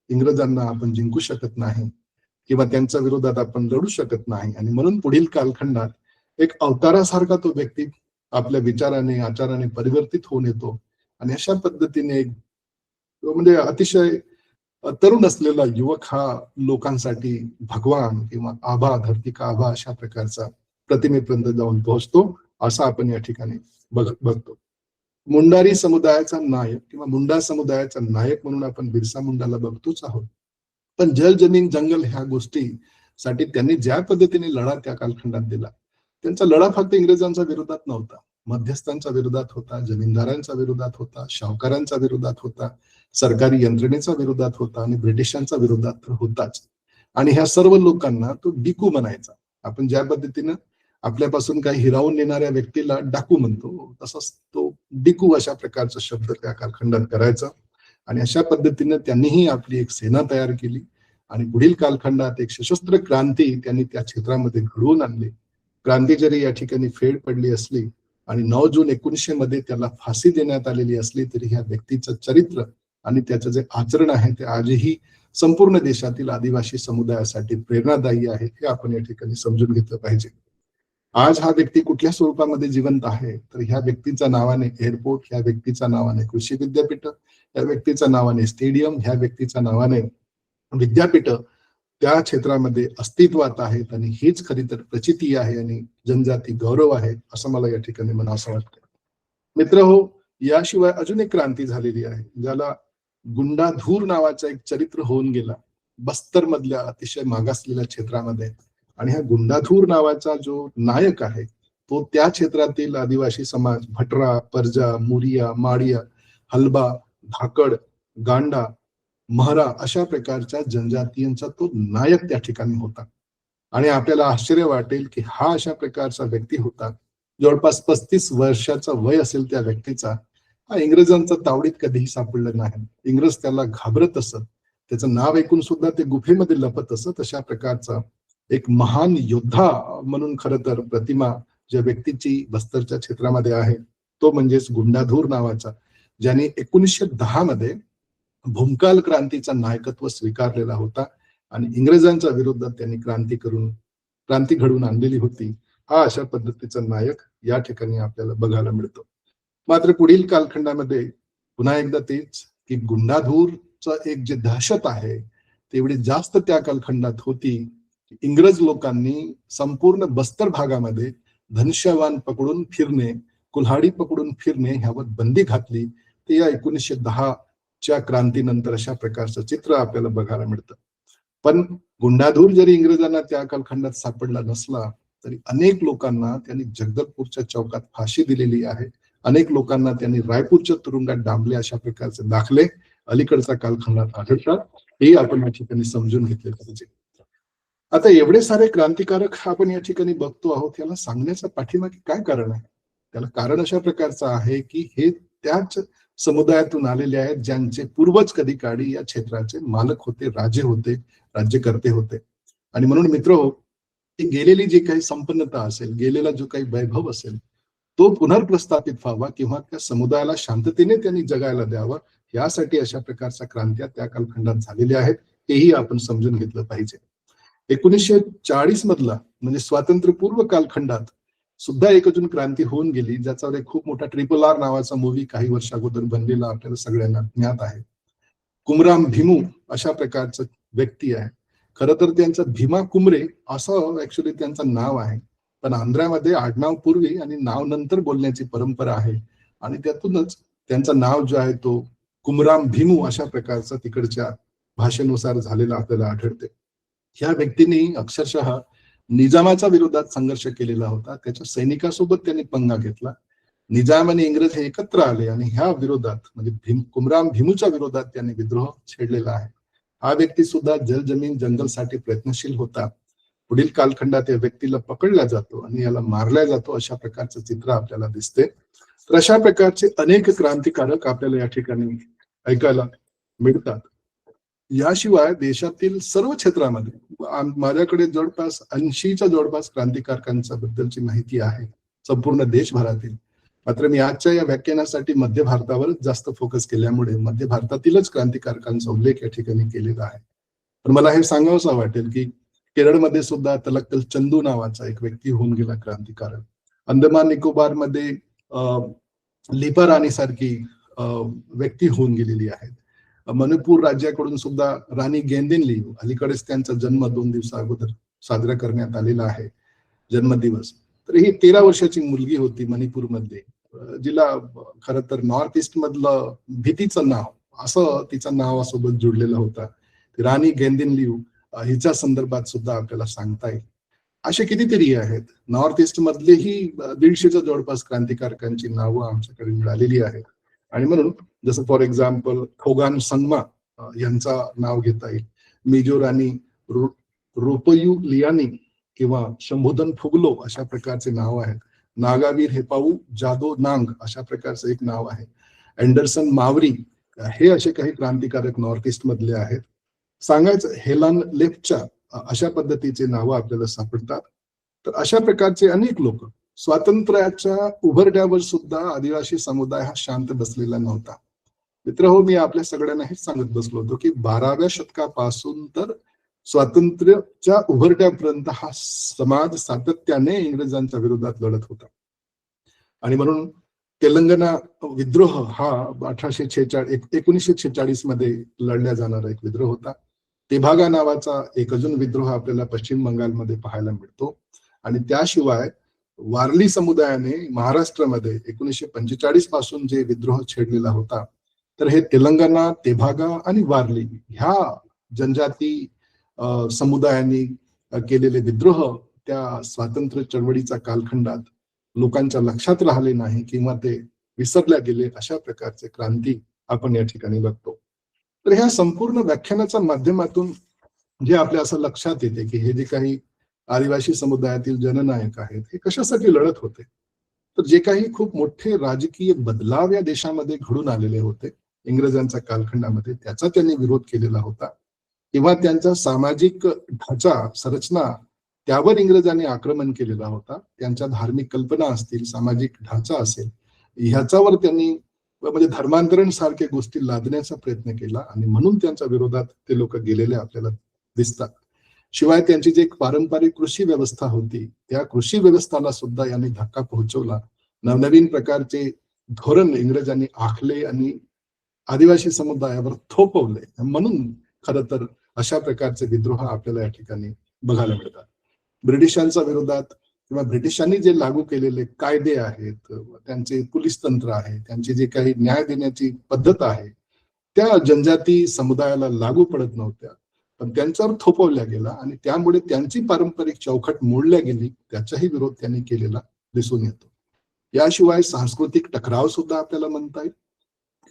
S2: इंग्रजांना आपण जिंकू शकत नाही किंवा त्यांच्या विरोधात आपण लढू शकत नाही आणि म्हणून पुढील कालखंडात एक अवतारासारखा तो व्यक्ती आपल्या विचाराने आचाराने परिवर्तित होऊन येतो आणि अशा पद्धतीने म्हणजे अतिशय तरुण असलेला युवक हा लोकांसाठी भगवान किंवा आभा, धरती का आभा अशा प्रकारचा प्रतिमेपर्यंत जाऊन पोहोचतो असं आपण या ठिकाणी बघतो. मुंडारी समुदायाचा नायक किंवा मुंडा समुदायाचा नायक म्हणून आपण बिरसा मुंडाला बघतोच आहोत. पण जल जमीन जंगल ह्या गोष्टीसाठी त्यांनी ज्या पद्धतीने लढा त्या कालखंडात दिला, त्यांचा लढा फक्त इंग्रजांच्या विरोधात नव्हता, मध्यस्थांच्या विरोधात होता, जमीनदारांच्या विरोधात होता, शाहूकारांच्या विरोधात होता, सरकारी यंत्रणेच्या विरोधात होता आणि ब्रिटिशांच्या विरोधात तर होताच. आणि ह्या सर्व लोकांना तो डिकू म्हणायचा. आपण ज्या पद्धतीनं आपल्यापासून काही हिरावून नेणाऱ्या व्यक्तीला डाकू म्हणतो, तसंच तो डिकू अशा प्रकारचा शब्द त्या कालखंडात करायचा. आणि अशा पद्धतीने त्यांनीही आपली एक सेना तयार केली आणि पुढील कालखंडात एक सशस्त्र क्रांती त्यांनी त्या क्षेत्रामध्ये घडवून आणली. क्रांती जरी या ठिकाणी फेड पडली असली आणि 9 जून 1900 मध्ये त्याला फाशी देण्यात आलेली असली तरी ह्या व्यक्तीचं चरित्र आणि त्याचं जे आचरण आहे ते आजही संपूर्ण देशातील आदिवासी समुदायासाठी प्रेरणादायी आहे हे आपण या ठिकाणी समजून घेतलं पाहिजे. आज हा व्यक्ती कुठल्या स्वरूपामध्ये जिवंत आहे तर ह्या व्यक्तीच्या नावाने एअरपोर्ट, ह्या व्यक्तीच्या नावाने कृषी विद्यापीठ, ह्या व्यक्तीच्या नावाने स्टेडियम, ह्या व्यक्तीच्या नावाने विद्यापीठ त्या क्षेत्रामध्ये अस्तित्वात आहेत आणि हीच खरी तर प्रचिती आहे आणि जनजाती गौरव आहे असं मला या ठिकाणी म्हणावं वाटतं. मित्रहो, याशिवाय अजून एक क्रांती झालेली आहे ज्याला गुंडाधूर नावाचा एक चरित्र होऊन गेला बस्तर मधल्या अतिशय मागासलेल्या क्षेत्रामध्ये. आणि ह्या गुंडाधूर नावाचा जो नायक आहे तो त्या क्षेत्रातील आदिवासी समाज भटरा, परजा, मुरिया, माडिया, हलबा, धाकड, गांडा, महरा अशा प्रकारच्या जनजातीयांचा तो नायक त्या ठिकाणी होता. आणि आपल्याला आश्चर्य वाटेल की हा अशा प्रकारचा व्यक्ती होता, जवळपास 35 वर्षाचा वय असेल त्या व्यक्तीचा. हा इंग्रजांचा तावडीत कधीही सापडलं नाही. इंग्रज त्याला घाबरत असत, त्याचं नाव ऐकून सुद्धा ते गुफेमध्ये लपत असत. अशा प्रकारचा एक महान योद्धा म्हणून खरं तर प्रतिमा ज्या व्यक्तीची बस्तरच्या क्षेत्रामध्ये आहे तो म्हणजेच गुंडाधूर नावाचा ज्यांनी 1910 मध्ये भूमकाल क्रांतीचा नायकत्व स्वीकारलेला होता आणि इंग्रजांच्या विरोधात त्यांनी क्रांती घडवून आणलेली होती. हा अशा पद्धतीचा नायक या ठिकाणी आपल्याला बघायला मिळतो. मात्र पुढील कालखंडामध्ये पुन्हा एकदा तेच की गुंडाधूरचं एक जे दहशत आहे तेवढी जास्त त्या कालखंडात होती. इंग्रज लोकांनी संपूर्ण बस्तर भागामध्ये धनुष्यबाण पकडून फिरणे, कुल्हाडी पकडून फिरणे ह्यावर बंदी घातली. ते या 1910च्या क्रांतीनंतर अशा प्रकारचं चित्र आपल्याला बघायला मिळतं. पण गुंडाधूर जरी इंग्रजांना त्या कालखंडात सापडला नसला तरी अनेक लोकांना त्यांनी जगदलपूरच्या चौकात फाशी दिलेली आहे. अनेक लोकांना त्यांनी रायपूरच्या तुरुंगात डांबले. अशा प्रकारचे दाखले अलीकडच्या कालखंडात आढळतात. हे आपण या ठिकाणी समजून घेतले पाहिजे. आता एवढे सारे क्रांतिकारक आपण या ठिकाणी बघतो आहोत, याला सांगण्याच्या पाठीमागे काय कारण आहे? त्याला कारण अशा प्रकारचं आहे की हे त्याच समुदायातून आलेले आहेत ज्यांचे पूर्वज कधी काळी या क्षेत्राचे मालक होते, राजे होते, राज्यकर्ते होते. आणि म्हणून मित्रहो, गेलेली जी काही संपन्नता असेल, गेलेला जो काही वैभव असेल, तो पुनर्प्रस्थापित व्हावा किंवा त्या समुदायाला शांततेने त्यांनी जगायला द्यावं, यासाठी अशा प्रकारच्या क्रांत्या त्या कालखंडात झालेल्या आहेत. हेही आपण समजून घेतलं पाहिजे. 1940 मधला म्हणजे स्वातंत्र्यपूर्व कालखंडात सुद्धा एक अजून क्रांती होऊन गेली, ज्याचा एक खूप मोठा RRR नावाचा मूवी काही वर्ष अगोदर बनलेला आपल्याला सगळ्यांना ज्ञात आहे. कुमराम भीमू अशा प्रकारचं व्यक्ती आहे. खरं तर त्यांचं भीमा कुमरे असं ऍक्च्युली त्यांचं नाव आहे, पण आंध्रामध्ये आडनाव पूर्वी आणि नाव नंतर बोलण्याची परंपरा आहे आणि त्यातूनच त्यांचं नाव जे आहे तो कुमराम भीमू अशा प्रकारचं तिकडच्या भाषेनुसार झालेलं आपल्याला आढळते. ह्या व्यक्तीने अक्षरशः निजामाच्या विरोधात संघर्ष केलेला होता. त्याच्या सैनिकासोबत त्यांनी पंगा घेतला. निजाम आणि इंग्रज हे एकत्र आले आणि ह्या विरोधात म्हणजे कुमराम भीमूच्या विरोधात त्यांनी विद्रोह छेडलेला आहे. हा व्यक्ती सुद्धा जमीन जंगलसाठी प्रयत्नशील होता. पुढील कालखंडात या व्यक्तीला पकडला जातो आणि याला मारला जातो. अशा प्रकारचं चित्र आपल्याला दिसते. तर अशा प्रकारचे अनेक क्रांतिकारक आपल्याला या ठिकाणी ऐकायला मिळतात. याशिवाय देशातील सर्व क्षेत्रामध्ये माझ्याकडे जवळपास 80च्या जवळपास क्रांतिकारकांच्या बद्दलची माहिती आहे संपूर्ण देशभरातील. मात्र मी आजच्या या व्याख्यानासाठी मध्य भारतावरच जास्त फोकस केल्यामुळे मध्य भारतातीलच क्रांतिकारकांचा उल्लेख या ठिकाणी केलेला आहे. पण मला हे सांगावंसं वाटेल की केरळमध्ये सुद्धा तलक्कल चंदू नावाचा एक व्यक्ती होऊन गेला क्रांतिकारक. अंदमान निकोबार मध्ये लिपा राणी सारखी व्यक्ती होऊन गेलेली आहेत. मणिपूर राज्याकडून सुद्धा राणी गेंदेनलियू अलीकडेच त्यांचा जन्म 2 दिवसा अगोदर साजरा करण्यात आलेला आहे, जन्मदिवस. तर ही 13 वर्षाची मुलगी होती मणिपूरमध्ये, जिला खरं तर नॉर्थ ईस्ट मधलं भीतीचं नाव असं तिचं नावासोबत जोडलेलं होतं. राणी गेंदेनलियू हिच्या संदर्भात सुद्धा आपल्याला सांगता येईल. असे कितीतरी आहेत. नॉर्थ ईस्ट मधलेही 150च्या जवळपास क्रांतिकारकांची नावं आमच्याकडे मिळालेली आहेत. आणि म्हणून जसं फॉर एक्झाम्पल थोगान संगमा यांचा नाव घेता येईल. मिजो राणी रोपयू लियानी किंवा शंभूधन फुगलो अशा प्रकारचे नाव आहेत. नागावीर हेपाऊ जादो नांग अशा प्रकारचं एक नाव आहे. अँडरसन मावरी हे असे काही क्रांतिकारक नॉर्थ ईस्ट मधले आहेत. सांगायचं हेलान लेफ्टच्या अशा पद्धतीचे नावं आपल्याला सापडतात. तर अशा प्रकारचे अनेक लोक. स्वातंत्र्याच्या उभरड्यावर सुद्धा आदिवासी समुदाय हा शांत बसलेला नव्हता. मित्रहो, मी आपल्या सगळ्यांना हेच सांगत बसलो होतो की 12व्या शतकापासून तर स्वातंत्र्याच्या उभरड्यापर्यंत हा समाज सातत्याने इंग्रजांच्या विरोधात लढत होता. आणि म्हणून तेलंगणा विद्रोह हा 1946 मध्ये लढल्या जाणारा एक विद्रोह होता. तेभागा नावाचा एक अजून विद्रोह आपल्याला पश्चिम बंगालमध्ये पाहायला मिळतो. आणि त्याशिवाय वारली समुदायाने महाराष्ट्रामध्ये 1945 पासून जे विद्रोह छेडलेला होता, तर हे तेलंगणा, तेभागा आणि वारली ह्या जनजाती समुदायांनी केलेले विद्रोह त्या स्वातंत्र्य चळवळीच्या कालखंडात लोकांच्या लक्षात राहिले नाही किंवा ते विसरल्या गेले. अशा प्रकारचे क्रांती आपण या ठिकाणी बघतो. तर ह्या संपूर्ण व्याख्यानाच्या माध्यमातून जे आपल्या असं लक्षात येते की हे जे काही आदिवासी समुदायातील जननायक आहेत हे कशासाठी लढत होते, तर जे काही खूप मोठे राजकीय बदलाव या देशामध्ये घडून आलेले होते इंग्रजांच्या कालखंडामध्ये, त्याचा त्यांनी विरोध केलेला होता. किंवा त्यांचा सामाजिक ढाचा संरचना त्यावर इंग्रजांनी आक्रमण केलेला होता. त्यांच्या धार्मिक कल्पना असतील, सामाजिक ढाचा असेल, ह्याच्यावर त्यांनी म्हणजे धर्मांतरण सारख्या गोष्टी लादण्याचा प्रयत्न केला आणि म्हणून त्यांच्या विरोधात ते लोक गेलेले आपल्याला दिसतात. शिवाय त्यांची जी एक पारंपरिक कृषी व्यवस्था होती, त्या कृषी व्यवस्थाला सुद्धा यांनी धक्का पोहोचवला. नवनवीन प्रकारचे धोरण इंग्रजांनी आखले आणि आदिवासी समुदायावर थोपवले. म्हणून खरं तर अशा प्रकारचे विद्रोह आपल्याला या ठिकाणी बघायला मिळतात. ब्रिटिशांच्या विरोधात किंवा ब्रिटिशांनी जे लागू केलेले कायदे आहेत, त्यांचे पोलीस तंत्र आहे, त्यांची जे काही न्याय देण्याची पद्धत आहे, त्या जनजाती समुदायाला लागू पडत नव्हत्या, पण त्यांच्यावर थोपवल्या गेला आणि त्यामुळे त्यांची पारंपरिक चौकट मोडल्या गेली. त्याचाही विरोध त्यांनी केलेला दिसून येतो. याशिवाय सांस्कृतिक टकराव सुद्धा आपल्याला म्हणता येईल,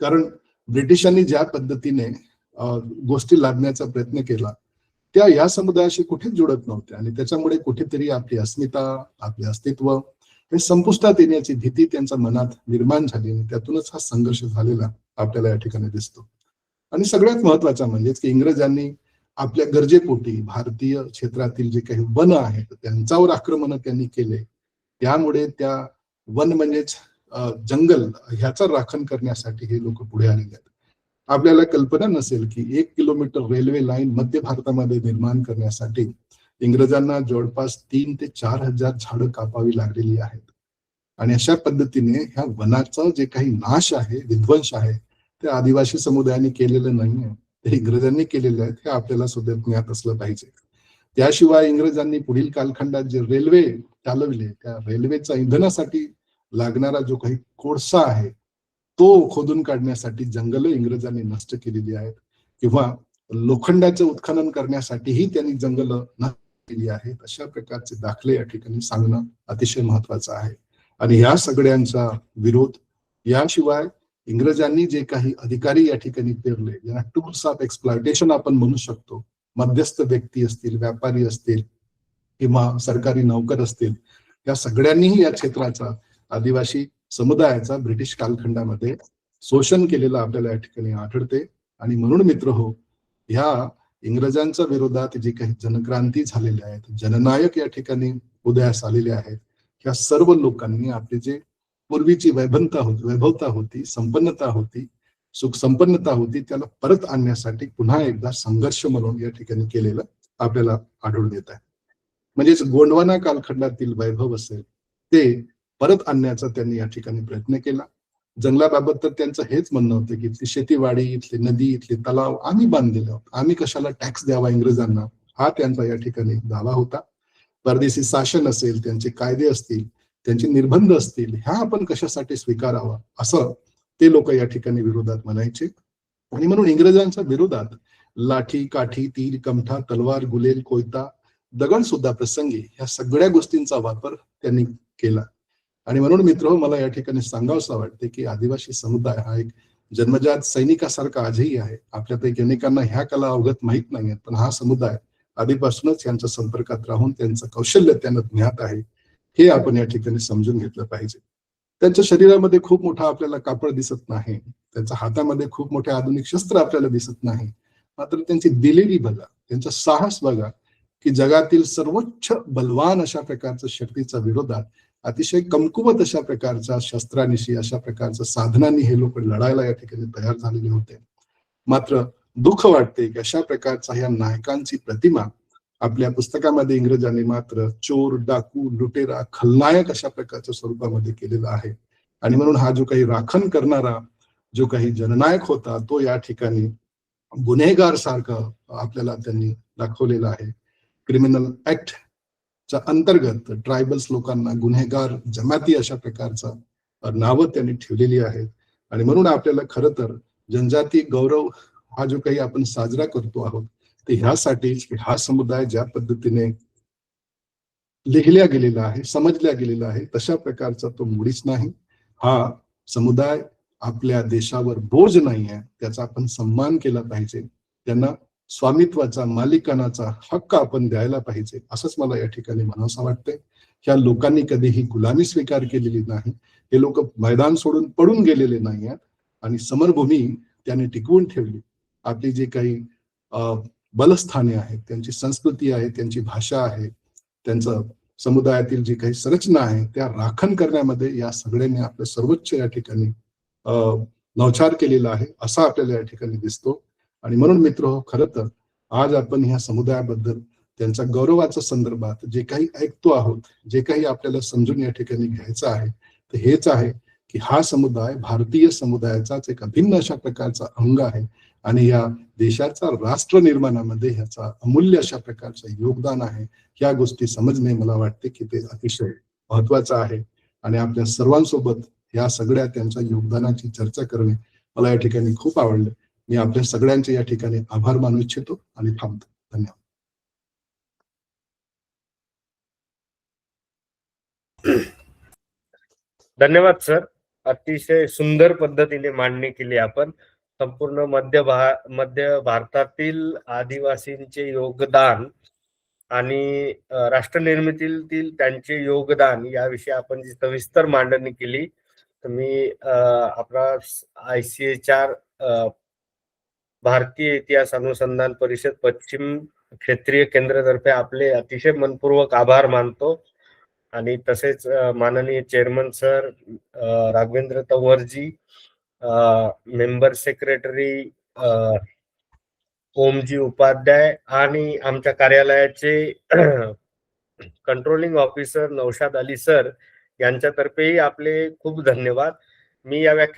S2: कारण ब्रिटिशांनी ज्या पद्धतीने गोष्टी लादण्याचा प्रयत्न केला त्या या समुदायाशी कुठेच जुळत नव्हत्या आणि त्याच्यामुळे कुठेतरी आपली अस्मिता, आपले अस्तित्व हे संपुष्टात येण्याची भीती त्यांच्या मनात निर्माण झाली आणि त्यातूनच हा संघर्ष झालेला आपल्याला या ठिकाणी दिसतो. आणि सगळ्यात महत्वाचा म्हणजे की इंग्रजांनी आपल्या गरजेपोटी भारतीय क्षेत्रातील जे काही वन आहेत त्यांच्यावर आक्रमण त्यांनी केले. त्यामुळे त्या वन म्हणजेच जंगल ह्याचा राखण करण्यासाठी हे लोक पुढे आलेले आहेत. आपल्याला कल्पना नसेल की 1 किलोमीटर रेल्वे लाईन मध्य भारतामध्ये निर्माण करण्यासाठी इंग्रजांना जवळपास 3 ते 4 हजार झाडं कापावी लागलेली आहेत. आणि अशा पद्धतीने ह्या वनाचा जे काही नाश आहे, विध्वंस आहे, ते आदिवासी समुदायाने केलेलं नाहीये, ते इंग्रजांनी केलेलं आहे. हे आपल्याला सुद्धा ज्ञात असलं पाहिजे. त्याशिवाय इंग्रजांनी पुढील कालखंडात जे रेल्वे चालवले, त्या रेल्वेचा इंधनासाठी लागणारा जो काही कोळसा आहे तो खोदून काढण्यासाठी जंगल इंग्रजांनी नष्ट केलेली आहेत, किंवा लोखंडाचं उत्खनन करण्यासाठीही त्यांनी जंगल नष्ट केली आहेत. अशा प्रकारचे दाखले या ठिकाणी सांगणं अतिशय महत्वाचं आहे. आणि या सगळ्यांचा विरोध, याशिवाय इंग्रजांनी जे काही अधिकारी या ठिकाणी पेरले, ज्यांना टूल्स ऑफ एक्सप्लॉयटेशन आपण म्हणू शकतो, मध्यस्थ व्यक्ती असतील, व्यापारी असतील किंवा सरकारी नौकर असतील, या सगळ्यांनीही या क्षेत्राचा, आदिवासी समुदायाचा ब्रिटिश कालखंडामध्ये शोषण केलेलं आपल्याला या ठिकाणी आढळते. आणि म्हणून मित्रहो, ह्या इंग्रजांच्या विरोधात जे काही जनक्रांती झालेल्या आहेत, जननायक या ठिकाणी उदयास आलेले आहेत, ह्या सर्व लोकांनी आपली जे पूर्वीची वैभवता होती, संपन्नता होती, सुख संपन्नता होती, त्याला परत आणण्यासाठी पुन्हा एकदा संघर्ष म्हणून या ठिकाणी केलेलं आपल्याला आढळून येत आहे. म्हणजेच गोंडवाना कालखंडातील वैभव असेल ते परत आणण्याचा त्यांनी या ठिकाणी प्रयत्न केला. जंगलाबाबत तर त्यांचं हेच म्हणणं होतं की इथली शेतीवाडी, इथली नदी, इथले तलाव आम्ही बांधलेले आहोत, आम्ही कशाला टॅक्स द्यावा इंग्रजांना, हा त्यांचा या ठिकाणी दावा होता. परदेशी शासन असेल, त्यांचे कायदे असतील, त्यांचे निर्बंध असतील, ह्या आपण कशासाठी स्वीकारावा, असं ते लोक या ठिकाणी विरोधात म्हणायचे. आणि म्हणून इंग्रजांच्या विरोधात लाठी, काठी, तीर, कमठा, तलवार, गुलेल, कोयता, दगड सुद्धा प्रसंगी ह्या सगळ्या गोष्टींचा वापर त्यांनी केला. आणि म्हणून मित्र, मला या ठिकाणी सांगावंसं वाटते की आदिवासी समुदाय हा एक जन्मजात सैनिकासारखा आजही आहे. आपल्यापैकी अनेकांना ह्या कला अवगत माहीत नाही, पण हा समुदाय आधीपासूनच यांच्या संपर्कात राहून त्यांचं कौशल्य त्यांना ज्ञात आहे, हे आपण या ठिकाणी समजून घेतलं पाहिजे. त्यांच्या शरीरामध्ये खूप मोठा आपल्याला कापड दिसत नाही, त्यांच्या हातामध्ये खूप मोठे आधुनिक शस्त्र आपल्याला दिसत नाही, मात्र त्यांची दिलेली बघा, त्यांचं साहस बघा की जगातील सर्वोच्च बलवान अशा प्रकारच्या शक्तीच्या विरोधात अतिशय कमकुवत अशा प्रकारच्या शस्त्रांनिशी, अशा प्रकारच्या साधनांनी हे लोक लढायला या ठिकाणी तयार झालेले होते. मात्र दुःख वाटते की अशा प्रकारच्या ह्या नायकांची प्रतिमा आपल्या पुस्तकामध्ये इंग्रजांनी मात्र चोर, डाकू, लुटेरा, खलनायक अशा प्रकारच्या स्वरूपामध्ये केलेला आहे. आणि म्हणून हा जो काही राखण करणारा जो काही जननायक होता तो या ठिकाणी गुन्हेगार सारखा आपल्याला त्यांनी दाखवलेला आहे. क्रिमिनल ऍक्ट च्या अंतर्गत ट्रायबल्स लोकांना गुन्हेगार जमाती अशा प्रकारचा नावं त्यांनी ठेवलेली आहेत. आणि म्हणून आपल्याला खरं तर जनजाती गौरव हा जो काही आपण साजरा करतो आहोत ते ह्यासाठी हा समुदाय ज्या पद्धतीने लिहिल्या गेलेला आहे, समजल्या गेलेला आहे, तशा प्रकारचा तो मुळीच नाही. हा समुदाय आपल्या देशावर बोज नाही आहे, त्याचा आपण सन्मान केला पाहिजे. त्यांना स्वामित्वाचा, मालिकानाचा हक्क आपण द्यायला पाहिजे, असंच मला या ठिकाणी म्हणावंसं वाटतंय. ह्या लोकांनी कधीही गुलामी स्वीकार केलेली नाही. हे लोक मैदान सोडून पडून गेलेले नाही आहेत आणि समरभूमी त्यांनी टिकवून ठेवली. आपली जे काही बलस्थाने आहेत, त्यांची संस्कृती आहे, त्यांची भाषा आहे, त्यांचं समुदायातील जी काही संरचना आहे त्या राखण करण्यामध्ये या सगळ्यांनी आपलं सर्वोच्च या ठिकाणी नवचार केलेला आहे असा आपल्याला या ठिकाणी दिसतो. आणि म्हणून मित्र, खरं तर आज आपण ह्या समुदायाबद्दल त्यांच्या गौरवाच्या संदर्भात जे काही ऐकतो आहोत, जे काही आपल्याला समजून या ठिकाणी घ्यायचं आहे, तर हेच आहे की हा समुदाय भारतीय समुदायाचाच एक अभिन्न अशा प्रकारचा अंग आहे आणि या देशाचा राष्ट्र निर्माणामध्ये ह्याचा अमूल्य अशा प्रकारचं योगदान आहे. ह्या गोष्टी समजणे मला वाटते की ते अतिशय महत्वाचं आहे. आणि आपल्या सर्वांसोबत या सगळ्या त्यांच्या योगदानाची चर्चा करणे मला या ठिकाणी खूप आवडलं. मी आपल्या सगळ्यांचे या ठिकाणी आभार मानू इच्छितो आणि थांबतो. धन्यवाद.
S1: धन्यवाद सर. अतिशय सुंदर पद्धतीने मांडणी केली आपण. संपूर्ण मध्य भारतातील आदिवासींचे योगदान आणि राष्ट्र निर्मितीतील त्यांचे योगदान याविषयी आपण जी सविस्तर मांडणी केली. तर मी आपला ICHR भारतीय इतिहास अनुसंधान परिषद पश्चिम क्षेत्रीय केंद्रातर्फे आपले अतिशय मनपूर्वक आभार मानतो. आणि तसेच माननीय चेअरमन सर राघवेंद्र तंवरजी, मेंबर सेक्रेटरी ओमजी उपाध्याय आणि आमच्या कार्यालयाचे controlling officer Naushad Ali sir यांच्यातर्फेही आपले खूप धन्यवाद. मी या व्याख्यान